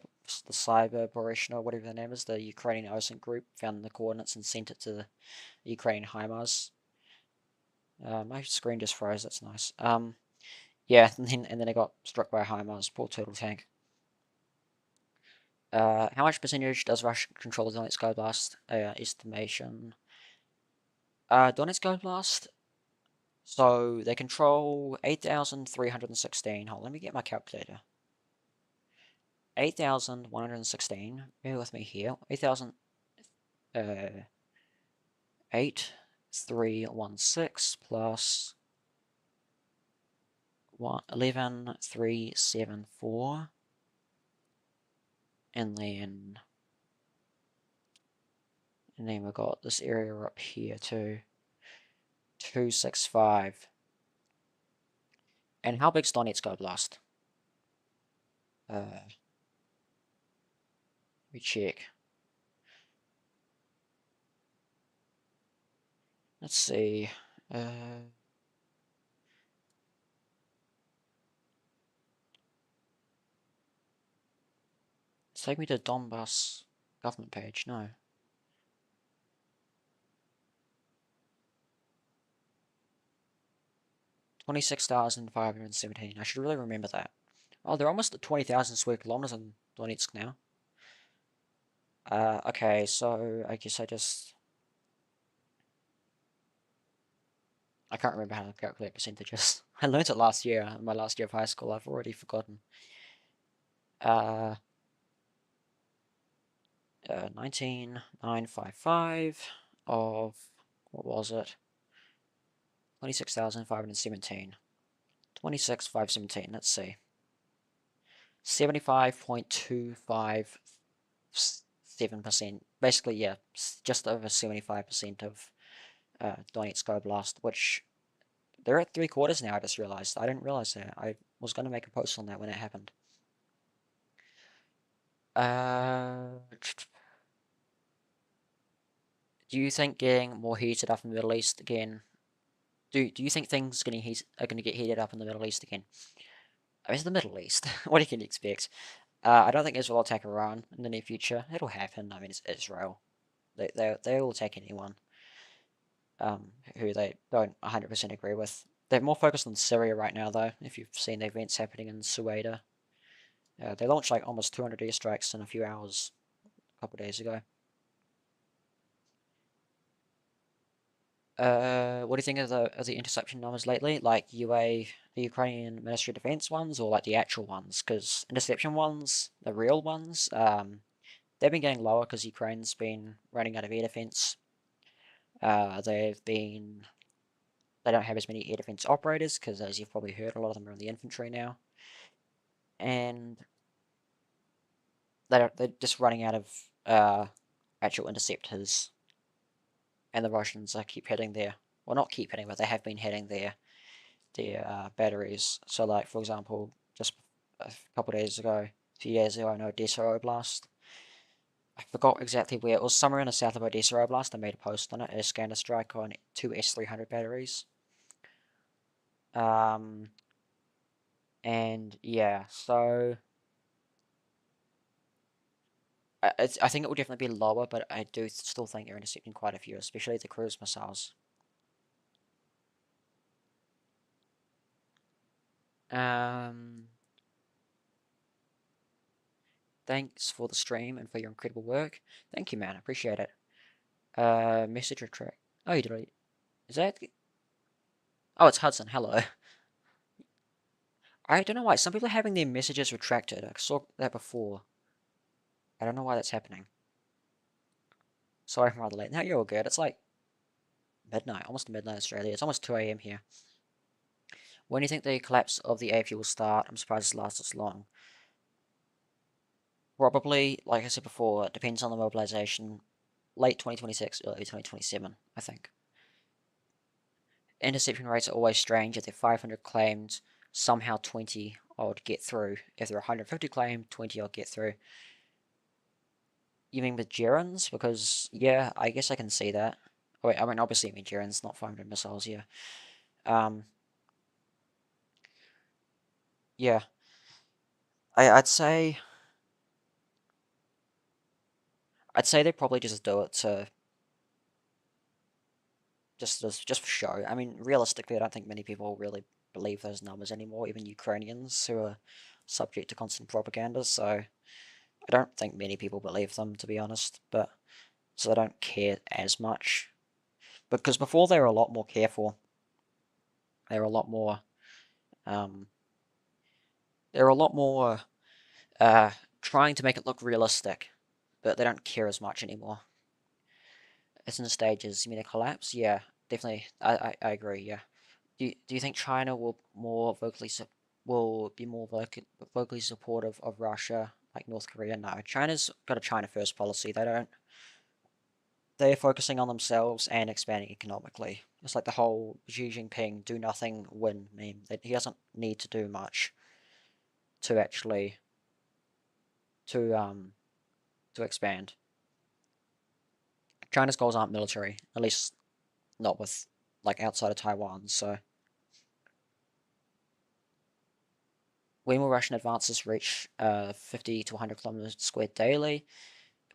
Borishin, or whatever the name is, the Ukrainian OSINT group, found the coordinates and sent it to the Ukrainian HIMARS. My screen just froze. That's nice. Yeah, and then it got struck by a HIMARS. Poor turtle tank. How much percentage does Russia control the Donetsk Oblast? Estimation. Donetsk Oblast. So they control 8,316. Hold on, let me get my calculator. 8,116. Bear with me here. 8,000. 8,316 plus 11,374, and then we've got this area up here too. 265. And how big's Donetsk Oblast? Let me check. Let's see. Take me to Donbass government page. No. $26,517. I should really remember that. Oh, they're almost at 20,000 square kilometers in Donetsk now. Okay, so I guess I can't remember how to calculate percentages. I learned it last year, in my last year of high school. I've already forgotten. 19,955 of, what was it? 26,517. 26,517, let's see. 75.257%. Basically, yeah, just over 75% of Donetsk Oblast, which they're at 3/4 now, I just realized. I didn't realize that. I was going to make a post on that when it happened. Do you think getting more heated up in the Middle East again? Do you think things are going to get heated up in the Middle East again? I mean, it's the Middle East. What can you expect? I don't think Israel will attack Iran in the near future. It'll happen. I mean, it's Israel. They will attack anyone who they don't 100% agree with. They're more focused on Syria right now, though. If you've seen the events happening in Sueda, they launched like almost 200 airstrikes in a few hours a couple of days ago. What do you think of the interception numbers lately? Like the Ukrainian Ministry of Defense ones, or like the actual ones? Because interception ones, the real ones, they've been getting lower because Ukraine's been running out of air defense. They don't have as many air defense operators because, as you've probably heard, a lot of them are in the infantry now, and they're just running out of actual interceptors, and the Russians keep hitting well, not keep hitting, but they have been hitting their batteries. So, like for example, just a couple of days ago, a few days ago, I know Odessa Oblast. I forgot exactly where it was. Somewhere in the south of Odessa Oblast. I made a post on it. A scanner strike on two S300 batteries. Um, and yeah, so I think it will definitely be lower, but I do still think they're intercepting quite a few, especially the cruise missiles. Um, Thanks for the stream and for your incredible work. Thank you, man. I appreciate it. Message retract. Oh, you delete. Is that? Oh, it's Hudson. Hello. I don't know why. Some people are having their messages retracted. I saw that before. I don't know why that's happening. Sorry I'm rather late. No, you're all good. It's like midnight, almost midnight Australia. It's almost 2 a.m. here. When do you think the collapse of the AFU will start? I'm surprised it lasts this long. Probably, like I said before, it depends on the mobilization. Late 2026, early 2027, I think. Interception rates are always strange. If they're 500 claimed, somehow 20 odd get through. If they're 150 claimed, 20 odd get through. You mean with Gerons? Because, yeah, I guess I can see that. Oh, wait, I mean, obviously, I mean Gerons, not 500 missiles, yeah. Um, yeah. I'd say they probably just do it to just for show. I mean, realistically, I don't think many people really believe those numbers anymore, even Ukrainians who are subject to constant propaganda. So I don't think many people believe them, to be honest. But so they don't care as much because before they were a lot more careful. They were a lot more. Um, they were a lot more uh, trying to make it look realistic, but they don't care as much anymore. It's in the stages. You mean a collapse? Yeah, definitely. I agree. Yeah. Do you think China will be more vocally supportive of Russia like North Korea? No, China's got a China first policy. They're focusing on themselves and expanding economically. It's like the whole Xi Jinping do nothing win meme. That he doesn't need to do much to actually to um to expand. China's goals aren't military, at least not with like outside of Taiwan. So when will Russian advances reach 50 to 100 kilometers squared daily?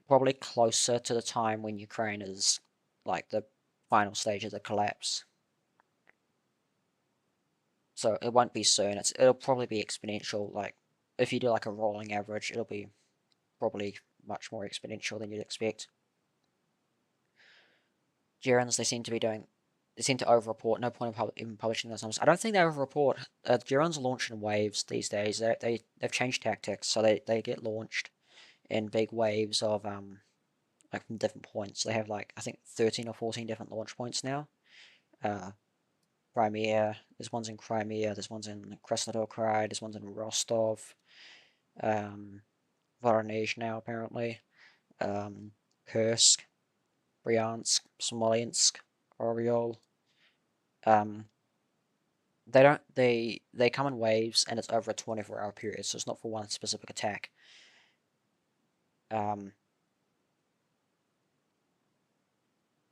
Probably closer to the time when Ukraine is like the final stage of the collapse. So it won't be soon. It'll probably be exponential. Like if you do like a rolling average, it'll be probably much more exponential than you'd expect. Gerans, they seem to overreport. No point in even publishing those numbers. I don't think they overreport. Gerans launch in waves these days. They've changed tactics, so they get launched in big waves of like from different points. They have like I think 13 or 14 different launch points now. Uh, Crimea. There's ones in Crimea. There's ones in Krasnodar Krai. There's ones in Rostov. Um, Voronezh now apparently. Kursk, Bryansk, Smolensk, Oriol. Um, they come in waves and it's over a 24-hour period, so it's not for one specific attack. Um,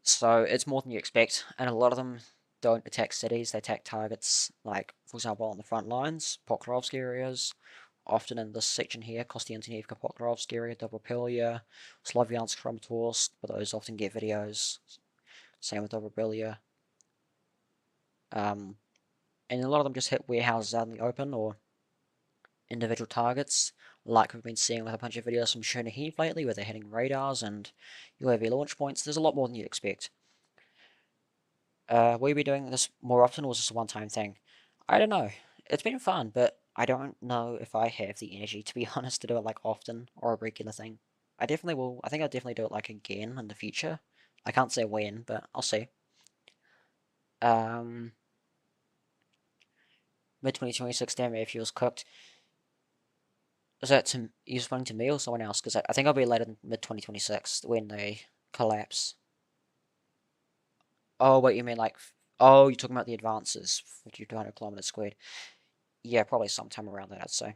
so it's more than you expect, and a lot of them don't attack cities. They attack targets like, for example, on the front lines, Pokrovsk areas. Often in this section here, Kostiantynivka, Pokrovsk area, Dobropilia, Slavyansk, Kramatorsk, but those often get videos. Same with Dobropilia. And a lot of them just hit warehouses out in the open or individual targets, like we've been seeing with a bunch of videos from Chernihiv lately, where they're hitting radars and UAV launch points. There's a lot more than you'd expect. Will you be doing this more often, or was this a one-time thing? I don't know. It's been fun, but I don't know if I have the energy, to be honest, to do it like often or a regular thing. I definitely will. I think I'll definitely do it like again in the future. I can't say when, but I'll see. Um, mid 2026, damn if was cooked. Is that to you responding to me or someone else? Because I think I'll be late in mid 2026 when they collapse. Oh, wait, you mean like? Oh, you're talking about the advances for 200 kilometers squared. Yeah, probably sometime around that, I'd say.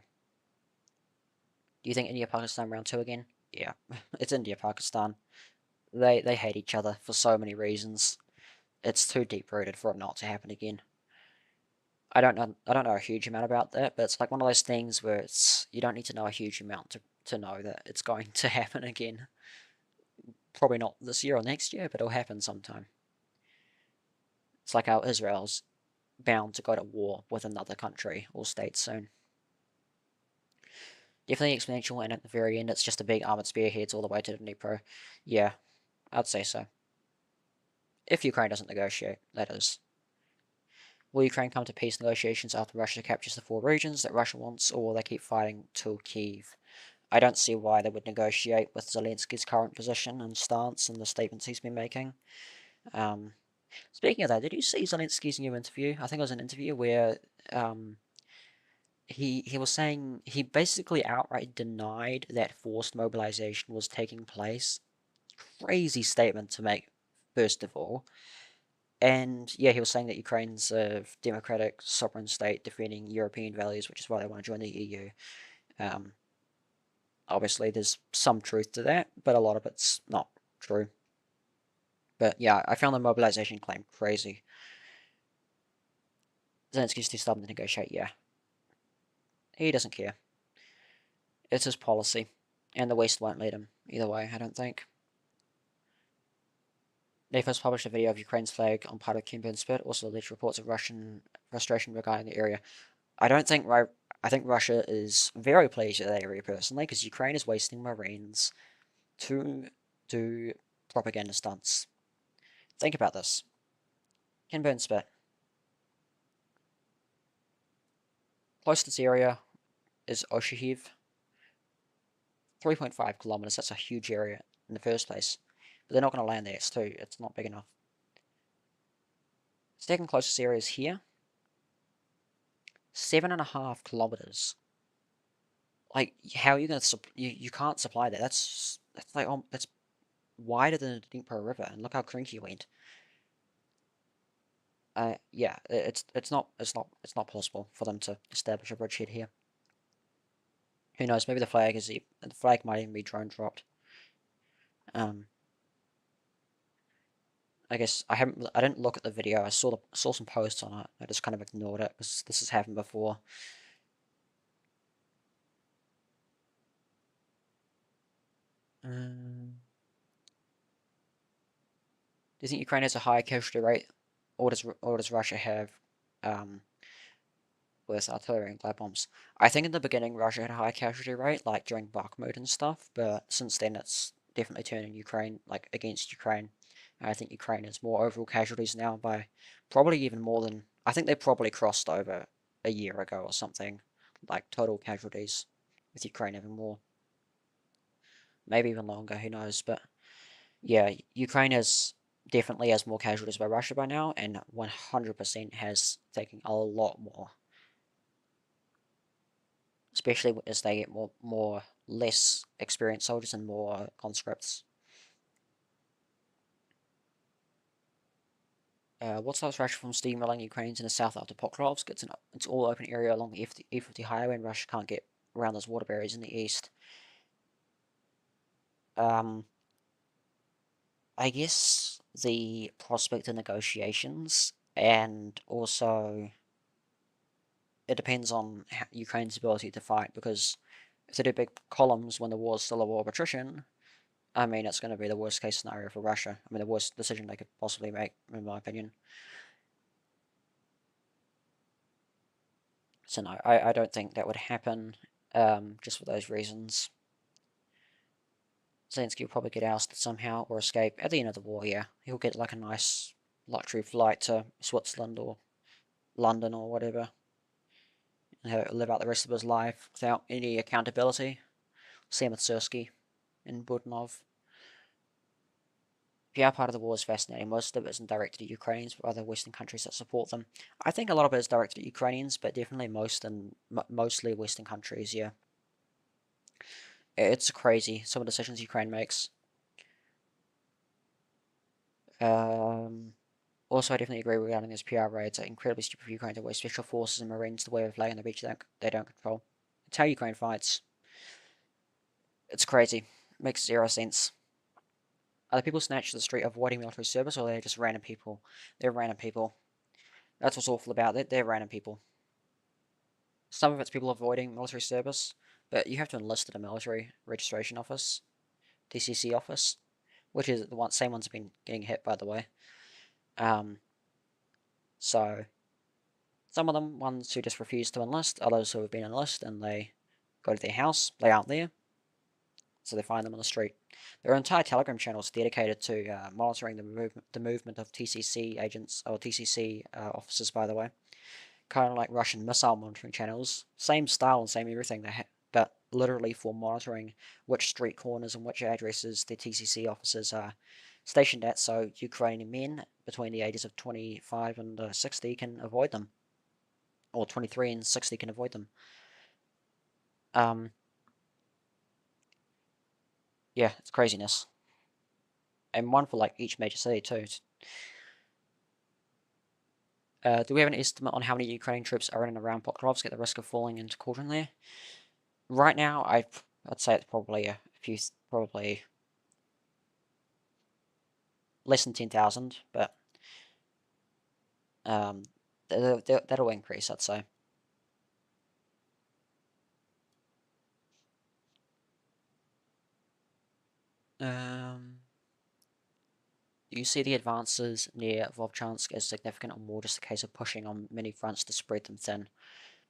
Do you think India Pakistan round two again? Yeah, it's India Pakistan. They hate each other for so many reasons. It's too deep rooted for it not to happen again. I don't know a huge amount about that, but it's like one of those things where it's you don't need to know a huge amount to know that it's going to happen again. Probably not this year or next year, but it'll happen sometime. It's like how Israel's bound to go to war with another country or state soon. Definitely exponential, and at the very end, it's just a big armored spearheads all the way to the Dnipro. Yeah, I'd say so. If Ukraine doesn't negotiate, that is. Will Ukraine come to peace negotiations after Russia captures the four regions that Russia wants, or will they keep fighting till Kiev? I don't see why they would negotiate with Zelensky's current position and stance and the statements he's been making. Um, Speaking of that, did you see Zelensky's new interview? I think it was an interview where um, he was saying he basically outright denied that forced mobilization was taking place. Crazy statement to make, first of all. And yeah, he was saying that Ukraine's a democratic, sovereign state defending European values, which is why they want to join the EU. Um, Obviously, there's some truth to that, but a lot of it's not true. But yeah, I found the mobilization claim crazy. Zelensky's too stubborn to negotiate, yeah. He doesn't care. It's his policy. And the West won't let him either way, I don't think. They first published a video of Ukraine's flag on part of Kimberley Spit, also alleged reports of Russian frustration regarding the area. I don't think I think Russia is very pleased with that area personally, because Ukraine is wasting Marines to do propaganda stunts. Think about this. Kinburn Spit. Close to this area is Oshahiv, 3.5 kilometers. That's a huge area in the first place. But they're not going to land there. It's not big enough. Second closest area is here, 7.5 kilometers. Like, how are you going to you can't supply that. That's like that's wider than the Dnipro River, and look how cranky it went. Yeah, it's not possible for them to establish a bridgehead here. Who knows? Maybe the flag might even be drone dropped. Um, I guess I didn't look at the video. I saw some posts on it. I just kind of ignored it because this has happened before. Do you think Ukraine has a higher casualty rate, or does Russia have um, with artillery and glide bombs? I think in the beginning Russia had a high casualty rate, like during Bakhmut and stuff, but since then it's definitely turning Ukraine like against Ukraine. And I think Ukraine has more overall casualties now by probably even more than I think they probably crossed over a year ago or something, like total casualties, with Ukraine having more, maybe even longer. Who knows? But yeah, Ukraine definitely has more casualties by Russia by now, and 100% has taken a lot more, especially as they get more less experienced soldiers and more conscripts. What stops Russia from steamrolling Ukrainians in the south after Pokrovsk? It's all open area along the E50 highway, and Russia can't get around those water barriers in the east. Um, I guess the prospect of negotiations, and also it depends on Ukraine's ability to fight, because if they do big columns when the war's still a war of attrition, I mean, it's going to be the worst case scenario for Russia. I mean, the worst decision they could possibly make, in my opinion. So no, I don't think that would happen, just for those reasons. Zelensky will probably get ousted somehow or escape at the end of the war, yeah. He'll get like a nice luxury flight to Switzerland or London or whatever, and live out the rest of his life without any accountability. Same with Sirski and Budanov. Yeah, part of the war is fascinating. Most of it isn't directed at Ukrainians, but other Western countries that support them. I think a lot of it is directed at Ukrainians, but definitely mostly Western countries. Yeah, it's crazy some of the decisions Ukraine makes. Um, Also, I definitely agree regarding those PR raids. Are incredibly stupid for Ukraine to waste special forces and marines to wave a flag on the beach they don't control. It's how Ukraine fights. It's crazy. It makes zero sense. Are the people snatched to the street avoiding military service, or are they just random people? They're random people. That's what's awful about it. They're random people. Some of it's people avoiding military service, but you have to enlist at a military registration office, TCC office, which is the same ones have been getting hit, by the way. Um, so some of them, ones who just refuse to enlist, others who have been enlisted and they go to their house, they aren't there, so they find them on the street. There are entire Telegram channels dedicated to monitoring the movement of TCC agents, or TCC officers, by the way. Kind of like Russian missile monitoring channels. Same style and same everything, but literally for monitoring which street corners and which addresses the TCC officers are stationed at, so Ukrainian men between the ages of 25 and 60 can avoid them, or 23 and 60 can avoid them. Um, yeah, it's craziness, and one for like each major city too. Do we have an estimate on how many Ukrainian troops are in and around Pokrovsk at the risk of falling into cauldron there? Right now, I'd say it's probably a few, probably less than 10,000, but um, that'll increase, I'd say. Um, you see the advances near Vovchansk as significant or more just a case of pushing on many fronts to spread them thin?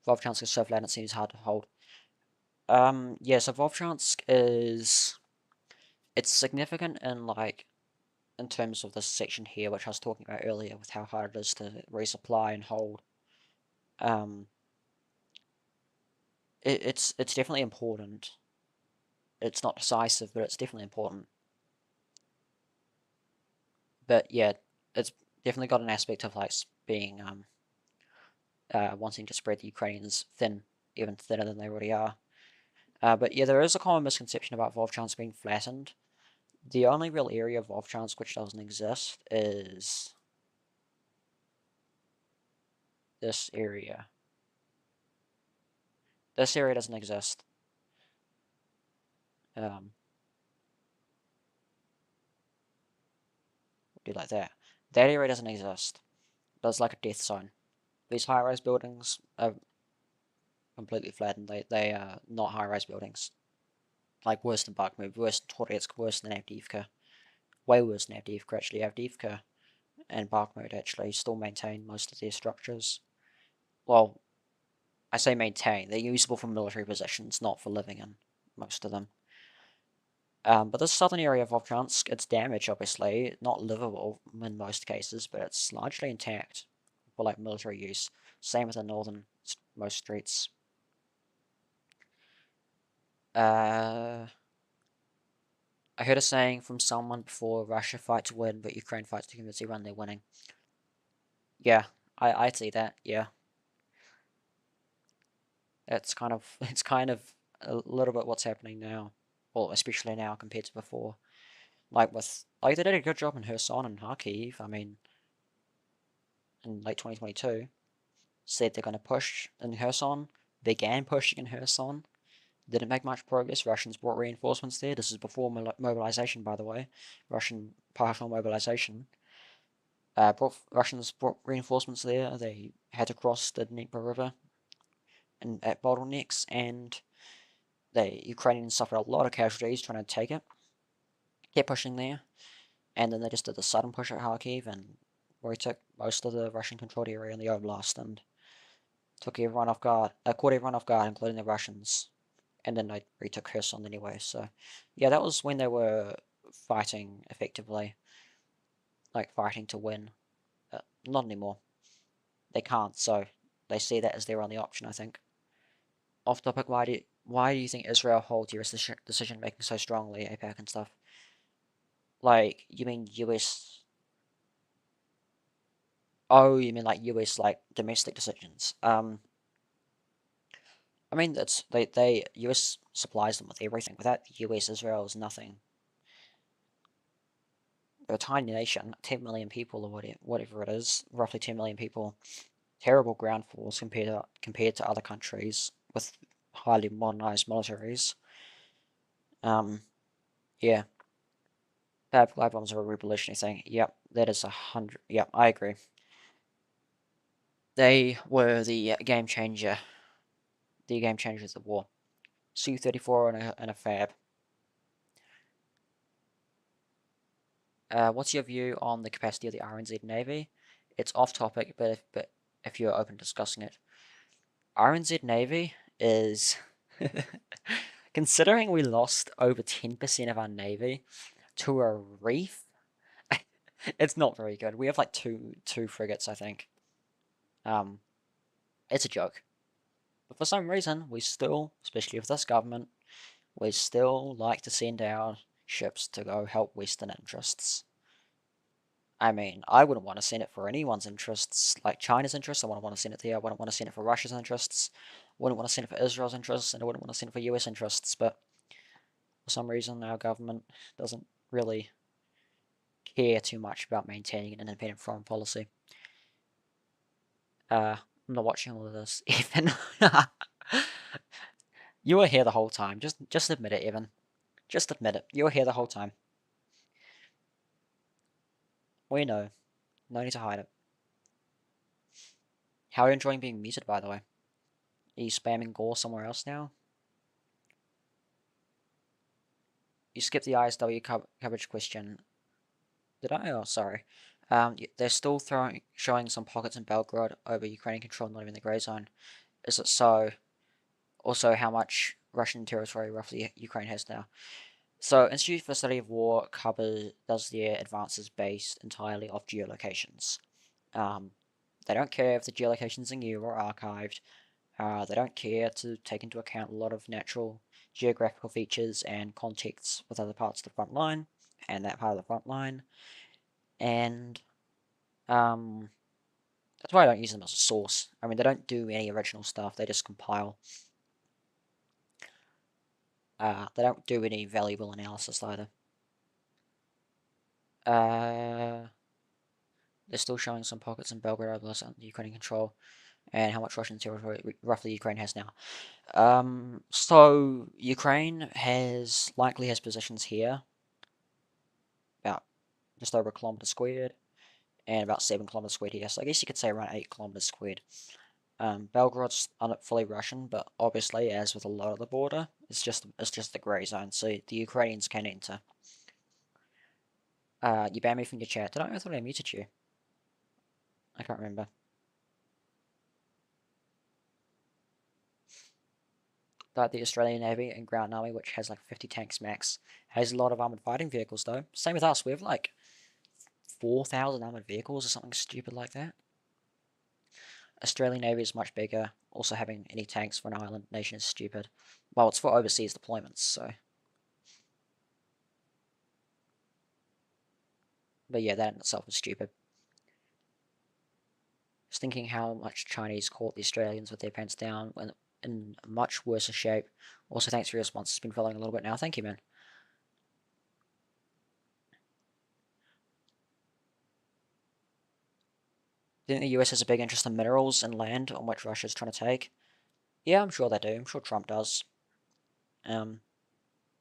Vovchansk is so flat it seems hard to hold. Yeah, so Vovchansk it's significant in terms of this section here, which I was talking about earlier, with how hard it is to resupply and hold. Um, it's definitely important. It's not decisive, but it's definitely important. But yeah, it's definitely got an aspect of like being wanting to spread the Ukrainians thin, even thinner than they already are. But yeah, there is a common misconception about Volchansk being flattened. The only real area of Volchansk which doesn't exist is this area. This area doesn't exist. Um, do like that. That area doesn't exist. There's like a death zone. These high-rise buildings are completely flattened. They are not high-rise buildings. Like worse than Bakhmut, worse than Toretsk, worse than Avdiivka. Way worse than Avdiivka actually. Avdiivka and Bakhmut actually still maintain most of their structures. Well, I say maintain. They're usable for military positions, not for living in, most of them. But this southern area of Volchansk, it's damaged, obviously. Not livable in most cases, but it's largely intact for like military use. Same with the northern most streets. I heard a saying from someone before: Russia fight to win, but Ukraine fights to convince everyone they're winning. Yeah, I'd see that. Yeah, it's kind of a little bit what's happening now, well, especially now compared to before. Like they did a good job in Kherson and Kharkiv. I mean, in late 2022, said they're going to push in Kherson, began pushing in Kherson, didn't make much progress. Russians brought reinforcements there. This is before mobilization, by the way. Russian partial mobilization. Russians brought reinforcements there. They had to cross the Dnieper River and at bottlenecks, and the Ukrainians suffered a lot of casualties trying to take it. Kept pushing there, and then they just did a sudden push at Kharkiv and retook most of the Russian-controlled area in the Oblast and took everyone off guard. Caught everyone off guard, including the Russians. And then they retook Kherson anyway. So, yeah, that was when they were fighting effectively, like fighting to win. not anymore. They can't, so they see that as their only option, I think. Off topic, why do you think Israel holds US decision making so strongly, APAC and stuff? Like, you mean US? Oh, you mean like US like domestic decisions? I mean that's they US supplies them with everything. Without the US, Israel is nothing. They're a tiny nation, 10 million people or whatever it is, roughly 10 million people. Terrible ground force compared to other countries with highly modernized militaries. Um, yeah, bad flag bombs are a revolutionary thing. Yep, that is 100. Yep, I agree. They were the game changer of the war. Su-34 and a fab. What's your view on the capacity of the RNZ Navy? It's off topic, but if you're open to discussing it, RNZ Navy is considering we lost over 10% of our navy to a reef. It's not very good. We have like two frigates, I think. Um, it's a joke. But for some reason, we still, especially with this government, we still like to send our ships to go help Western interests. I mean, I wouldn't want to send it for anyone's interests, like China's interests. I wouldn't want to send it there. I wouldn't want to send it for Russia's interests. I wouldn't want to send it for Israel's interests, and I wouldn't want to send it for US interests. But for some reason, our government doesn't really care too much about maintaining an independent foreign policy. I'm not watching all of this, Evan. You were here the whole time. Just admit it, Evan. Just admit it. You were here the whole time. We know. No need to hide it. How are you enjoying being muted, by the way? Are you spamming gore somewhere else now? You skipped the ISW coverage question. Did I? Oh, sorry. They're still showing some pockets in Belgrade over Ukrainian control, not even the grey zone. Is it so? Also, how much Russian territory roughly Ukraine has now? So, Institute for Study of War does their advances based entirely off geolocations. Um, they don't care if the geolocations are new or archived. They don't care to take into account a lot of natural geographical features and contexts with other parts of the front line and that part of the front line. And um, that's why I don't use them as a source. I mean, they don't do any original stuff. They just compile. They don't do any valuable analysis either. They're still showing some pockets in Belgrade Oblast under Ukrainian control, and how much Russian territory roughly Ukraine has now. So Ukraine likely has positions here, about just over a kilometer squared, and about 7 kilometers squared here. So I guess you could say around 8 kilometers squared. Belgorod's fully Russian, but obviously, as with a lot of the border, it's just the grey zone, so the Ukrainians can enter. You banned me from your chat. Did I? I thought I muted you. I can't remember. Like the Australian Navy and Ground Army, which has like 50 tanks max, has a lot of armored fighting vehicles though. Same with us. We have like 4,000 armored vehicles or something stupid like that. Australian Navy is much bigger. Also, having any tanks for an island nation is stupid. Well, it's for overseas deployments, so. But yeah, that in itself is stupid. Just thinking how much Chinese caught the Australians with their pants down when in much worse shape. Also, thanks for your response. It's been following a little bit now. Thank you, man. Do you think the US has a big interest in minerals and land on which Russia's trying to take? Yeah, I'm sure they do. I'm sure Trump does. Um,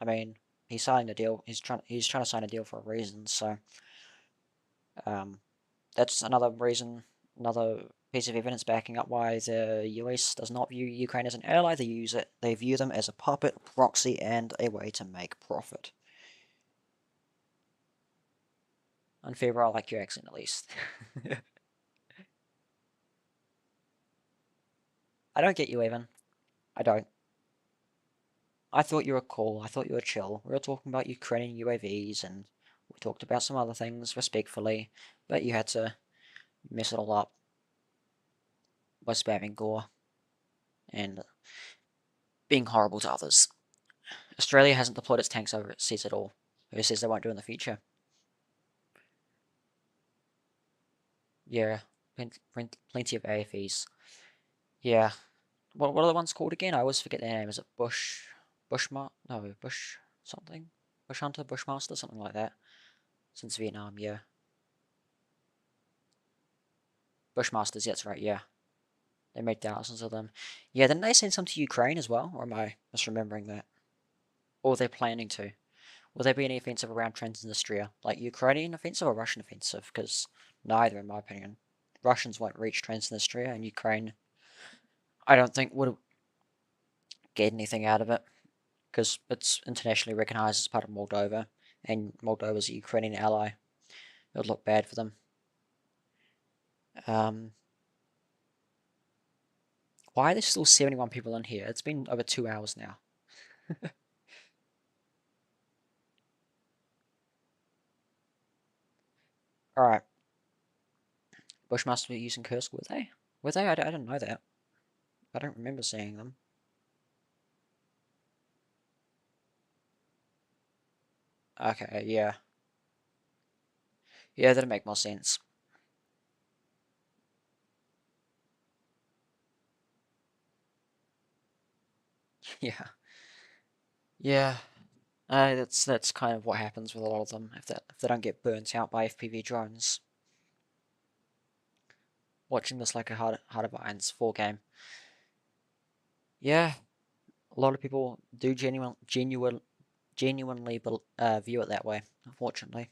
I mean, he's signing a deal. He's trying to sign a deal for a reason. So, um, that's another reason, another piece of evidence backing up why the US does not view Ukraine as an ally. They view them as a puppet, proxy, and a way to make profit. Unfair, I like your accent at least. I don't get you, Evan. I don't. I thought you were cool. I thought you were chill. We were talking about Ukrainian UAVs and we talked about some other things respectfully, but you had to mess it all up by spamming gore and being horrible to others. Australia hasn't deployed its tanks overseas at all. Who says they won't do in the future? Yeah, plenty of AFEs. Yeah. What are the ones called again? I always forget their name. Is it Bush something? Bush Hunter, Bushmaster, something like that. Since Vietnam, yeah. Bushmasters, yeah, that's right, yeah. They made thousands of them. Yeah, didn't they send some to Ukraine as well? Or am I misremembering that? Or they're planning to? Will there be any offensive around Transnistria? Like Ukrainian offensive or Russian offensive? Because neither, in my opinion. Russians won't reach Transnistria, and Ukraine, I don't think, would get anything out of it. Because it's internationally recognized as part of Moldova, and Moldova's a Ukrainian ally. It would look bad for them. Um, why are there still 71 people in here? It's been over 2 hours now. Alright. Bushmaster were using Kursk, were they? Were they? I didn't know that. I don't remember seeing them. Okay, yeah. Yeah, that'd make more sense. Yeah. Yeah. That's kind of what happens with a lot of them if they don't get burnt out by FPV drones. Watching this like a Heart of Iron's 4 game. Yeah, a lot of people do genuinely view it that way. Unfortunately,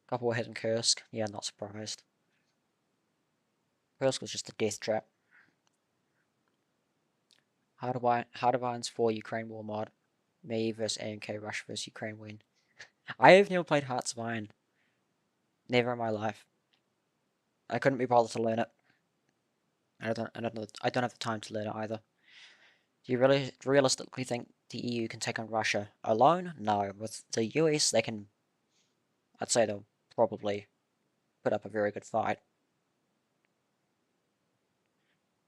a couple were hitting Kursk. Yeah, not surprised. Kursk was just a death trap. Heart of Iron's 4 Ukraine War mod. Me versus AMK Russia versus Ukraine win. I have never played Hearts of Iron. Never in my life. I couldn't be bothered to learn it. I don't have the time to learn it either. Do you really realistically think the EU can take on Russia alone? No. With the US, they can. I'd say they'll probably put up a very good fight.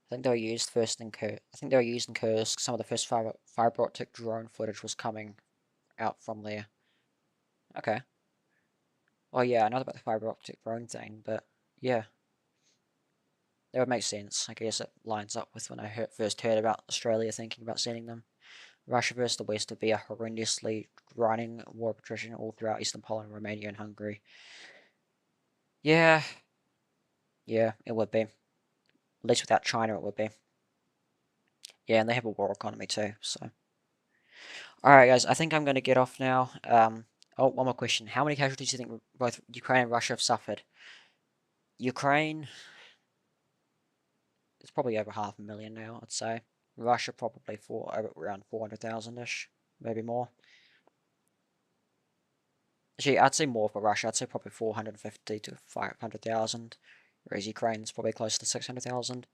I think they were used first in Kursk. I think they were used in Kursk. Some of the first fiber optic drone footage was coming out from there. Okay. Oh yeah, I know about the fiber optic drone thing, but yeah, that would make sense. I guess it lines up with when I first heard about Australia thinking about sending them. Russia versus the West would be a horrendously running war of attrition all throughout Eastern Poland, Romania, and Hungary. Yeah, yeah, it would be. At least without China, it would be. Yeah, and they have a war economy too, so. Alright, guys, I think I'm going to get off now. Oh, one more question. How many casualties do you think both Ukraine and Russia have suffered? Ukraine is probably over 500,000 now, I'd say. Russia probably around 400,000-ish, maybe more. Actually, I'd say more for Russia. I'd say probably 450 to 500,000, whereas Ukraine's probably close to 600,000.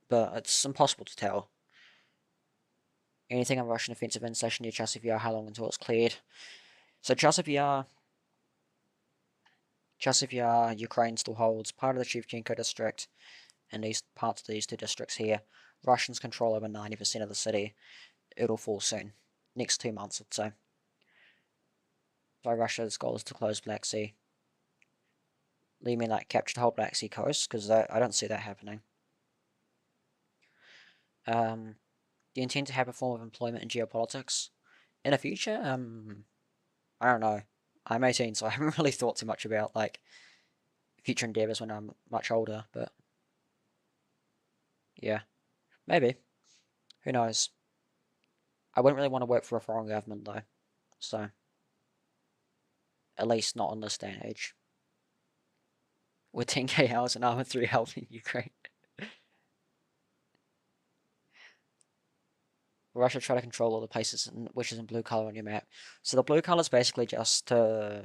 But it's impossible to tell. Anything on Russian offensive in station near Chasiv Yar, how long until it's cleared? So Chasiv Yar, Ukraine still holds part of the Shevchenko district and these parts of these two districts here. Russians control over 90% of the city. It'll fall soon. Next 2 months, I'd say. So Russia's goal is to close Black Sea. You mean like capture the whole Black Sea coast? Because I don't see that happening. Do you intend to have a form of employment in geopolitics in the future? I don't know. I'm 18, so I haven't really thought too much about like future endeavors when I'm much older. But yeah, maybe. Who knows? I wouldn't really want to work for a foreign government though. So at least not on this day and age. With 10k hours and Arma 3 helping Ukraine. Russia try to control all the places which is in blue color on your map. So the blue color is basically just to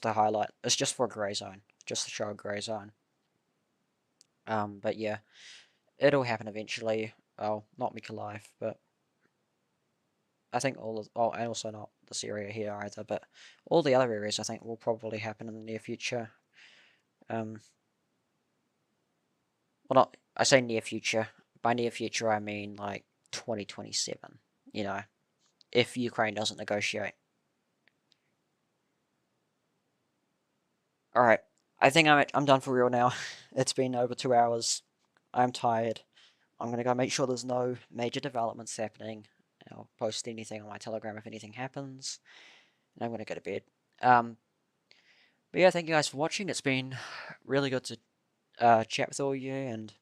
highlight. It's just for a grey zone, just to show a grey zone. But yeah, it'll happen eventually. Oh, not Mykolaiv, but I think all of, oh, and also not this area here either, but all the other areas I think will probably happen in the near future. Well, not, I say near future. By near future, I mean like 2027. You know, if Ukraine doesn't negotiate. All right, I think I'm done for real now. It's been over 2 hours. I'm tired. I'm gonna go make sure there's no major developments happening. I'll post anything on my Telegram if anything happens, and I'm gonna go to bed. Um, but yeah, thank you guys for watching. It's been really good to chat with all of you and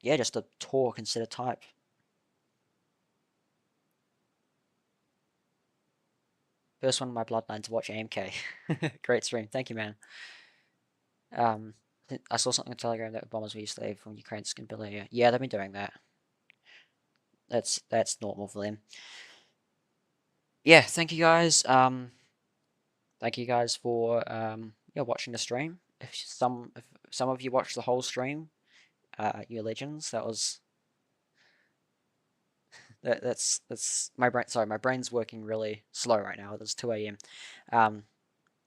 yeah, just to talk instead of type. First one in my bloodline to watch AMK. Great stream. Thank you, man. Um, I saw something on Telegram that bombers we used to leave from Ukraine's can build here. Yeah, they've been doing that. That's normal for them. Yeah, thank you guys. Thank you guys for yeah, watching the stream. If some of you watched the whole stream, you're legends. That's my brain. Sorry, my brain's working really slow right now. It's 2 a.m.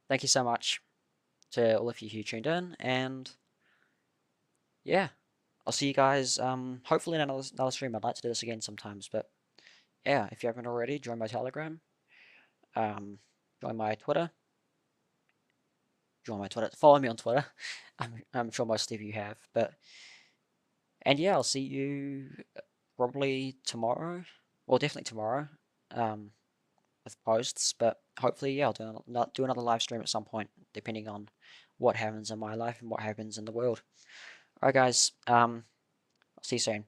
Thank you so much to all of you who tuned in, and yeah, I'll see you guys hopefully in another stream. I'd like to do this again sometimes, but yeah, if you haven't already, join my Telegram, um, join my Twitter, follow me on Twitter. I'm sure most of you have, but and yeah, I'll see you probably tomorrow. Well, definitely tomorrow, um, with posts, but hopefully, yeah, do another live stream at some point, depending on what happens in my life and what happens in the world. Alright, guys, I'll see you soon.